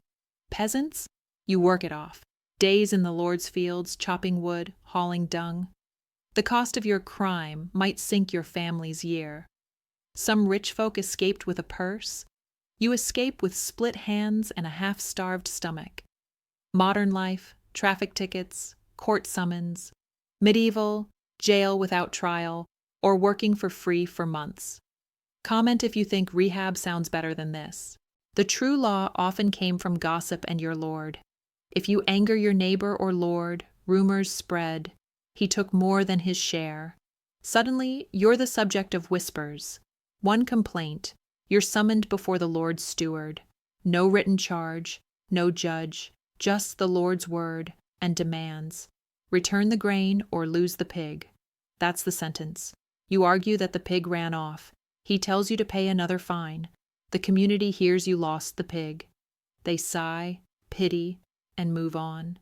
Peasants? You work it off. Days in the Lord's fields, chopping wood, hauling dung. The cost of your crime might sink your family's year. Some rich folk escaped with a purse. You escape with split hands and a half-starved stomach. Modern life, traffic tickets, court summons. Medieval, jail without trial, or working for free for months. Comment if you think rehab sounds better than this. The true law often came from gossip and your lord. If you anger your neighbor or lord, rumors spread. He took more than his share. Suddenly, you're the subject of whispers. One complaint, you're summoned before the Lord's steward. No written charge, no judge, just the Lord's word and demands. Return the grain or lose the pig. That's the sentence. You argue that the pig ran off. He tells you to pay another fine. The community hears you lost the pig. They sigh, pity, and move on.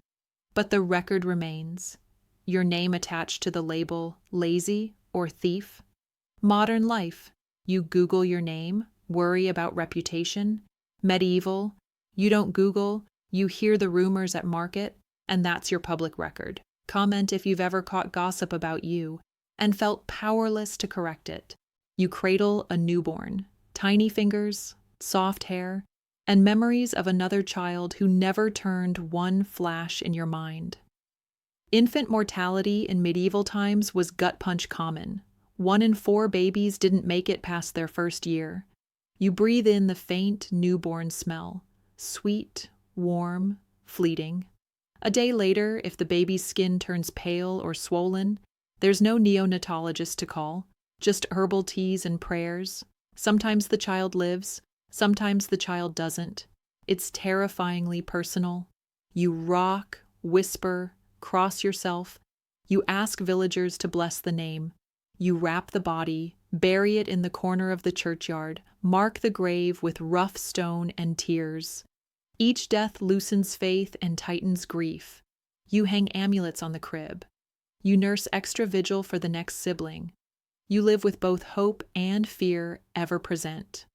But the record remains. Your name attached to the label lazy or thief. Modern life. You Google your name, worry about reputation. Medieval. You don't Google, you hear the rumors at market, and that's your public record. Comment if you've ever caught gossip about you and felt powerless to correct it. You cradle a newborn, tiny fingers, soft hair, and memories of another child who never turned one flash in your mind. Infant mortality in medieval times was gut punch common. 1 in 4 babies didn't make it past their first year. You breathe in the faint newborn smell, sweet, warm, fleeting. A day later, if the baby's skin turns pale or swollen, there's no neonatologist to call, just herbal teas and prayers. Sometimes the child lives, sometimes the child doesn't. It's terrifyingly personal. You rock, whisper, cross yourself. You ask villagers to bless the name. You wrap the body, bury it in the corner of the churchyard, mark the grave with rough stone and tears. Each death loosens faith and tightens grief. You hang amulets on the crib. You nurse extra vigil for the next sibling. You live with both hope and fear ever present.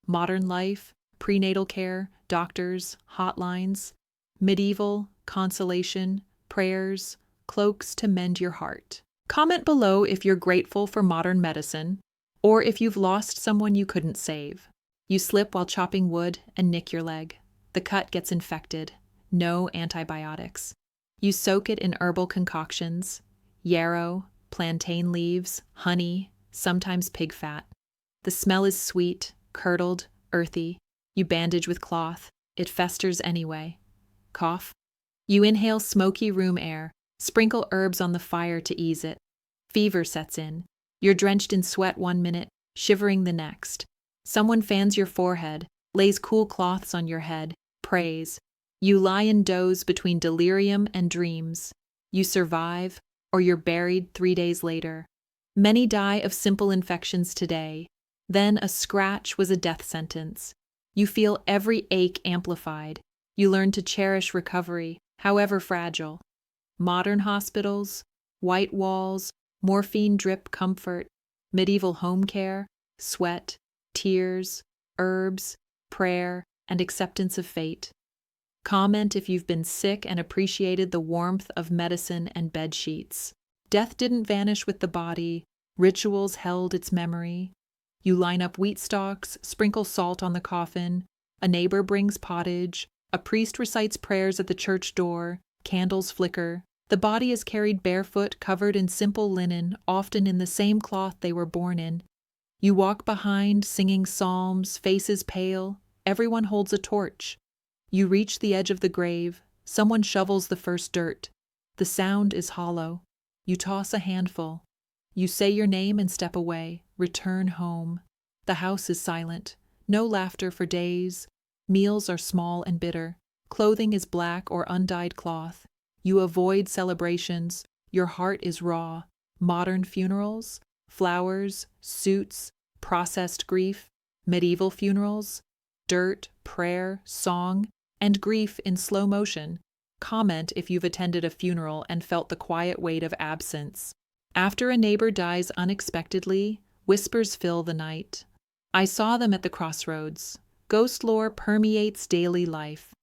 Modern life, prenatal care, doctors, hotlines, medieval, consolation, prayers, cloaks to mend your heart. Comment below if you're grateful for modern medicine, or if you've lost someone you couldn't save. You slip while chopping wood and nick your leg. The cut gets infected. No antibiotics. You soak it in herbal concoctions, yarrow, plantain leaves, honey, sometimes pig fat. The smell is sweet, curdled, earthy. You bandage with cloth. It festers anyway. Cough. You inhale smoky room air, sprinkle herbs on the fire to ease it. Fever sets in. You're drenched in sweat 1 minute, shivering the next. Someone fans your forehead, lays cool cloths on your head, prays. You lie in doze between delirium and dreams. You survive, or you're buried 3 days later. Many die of simple infections today. Then a scratch was a death sentence. You feel every ache amplified. You learn to cherish recovery, however fragile. Modern hospitals, white walls, morphine drip comfort, medieval home care, sweat, tears, herbs, prayer, and acceptance of fate. Comment if you've been sick and appreciated the warmth of medicine and bed sheets. Death didn't vanish with the body, rituals held its memory. You line up wheat stalks, sprinkle salt on the coffin, a neighbor brings pottage, a priest recites prayers at the church door, candles flicker. The body is carried barefoot, covered in simple linen, often in the same cloth they were born in. You walk behind, singing psalms, faces pale. Everyone holds a torch. You reach the edge of the grave. Someone shovels the first dirt. The sound is hollow. You toss a handful. You say your name and step away. Return home. The house is silent. No laughter for days. Meals are small and bitter. Clothing is black or undyed cloth. You avoid celebrations. Your heart is raw. Modern funerals, flowers, suits, processed grief. Medieval funerals, dirt, prayer, song, and grief in slow motion. Comment if you've attended a funeral and felt the quiet weight of absence. After a neighbor dies unexpectedly, whispers fill the night. I saw them at the crossroads. Ghost lore permeates daily life.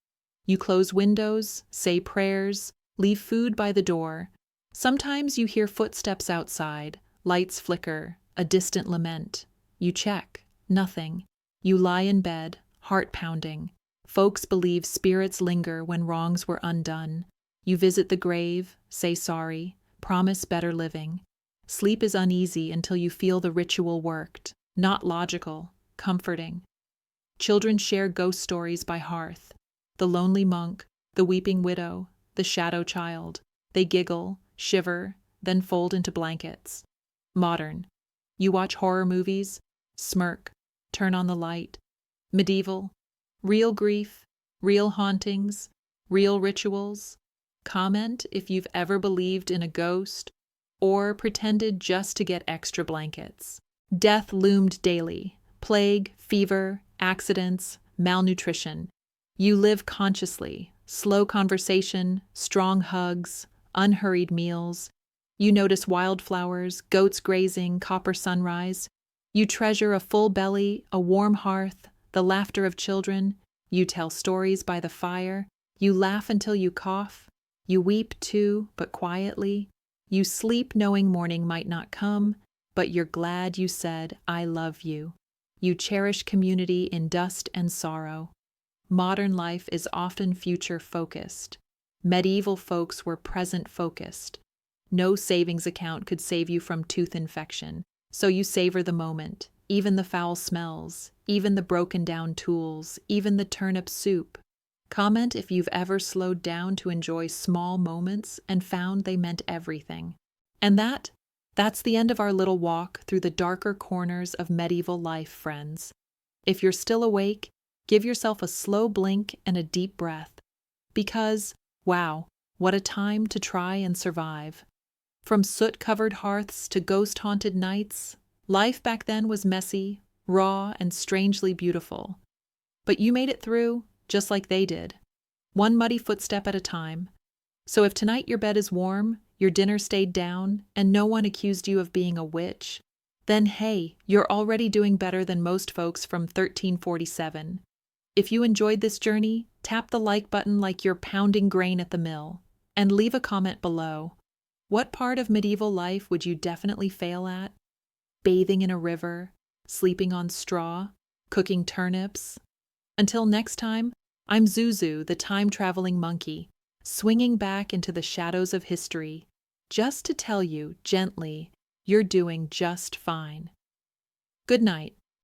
You close windows, say prayers, leave food by the door. Sometimes you hear footsteps outside, lights flicker, a distant lament. You check, nothing. You lie in bed, heart pounding. Folks believe spirits linger when wrongs were undone. You visit the grave, say sorry, promise better living. Sleep is uneasy until you feel the ritual worked, not logical, comforting. Children share ghost stories by hearth. The lonely monk, the weeping widow, the shadow child. They giggle, shiver, then fold into blankets. Modern. You watch horror movies, smirk, turn on the light. Medieval. Real grief, real hauntings, real rituals. Comment if you've ever believed in a ghost or pretended just to get extra blankets. Death loomed daily. Plague, fever, accidents, malnutrition. You live consciously. Slow conversation, strong hugs, unhurried meals. You notice wildflowers, goats grazing, copper sunrise. You treasure a full belly, a warm hearth, the laughter of children. You tell stories by the fire. You laugh until you cough. You weep too, but quietly. You sleep knowing morning might not come, but you're glad you said, "I love you." You cherish community in dust and sorrow. Modern life is often future-focused. Medieval folks were present-focused. No savings account could save you from tooth infection, so you savor the moment, even the foul smells, even the broken-down tools, even the turnip soup. Comment if you've ever slowed down to enjoy small moments and found they meant everything. And that's the end of our little walk through the darker corners of medieval life, friends. If you're still awake, give yourself a slow blink and a deep breath. Because, wow, what a time to try and survive. From soot-covered hearths to ghost-haunted nights, life back then was messy, raw, and strangely beautiful. But you made it through, just like they did. One muddy footstep at a time. So if tonight your bed is warm, your dinner stayed down, and no one accused you of being a witch, then hey, you're already doing better than most folks from 1347. If you enjoyed this journey, tap the like button like you're pounding grain at the mill, and leave a comment below. What part of medieval life would you definitely fail at? Bathing in a river, sleeping on straw, cooking turnips? Until next time, I'm Zuzu, the time-traveling monkey, swinging back into the shadows of history, just to tell you, gently, you're doing just fine. Good night.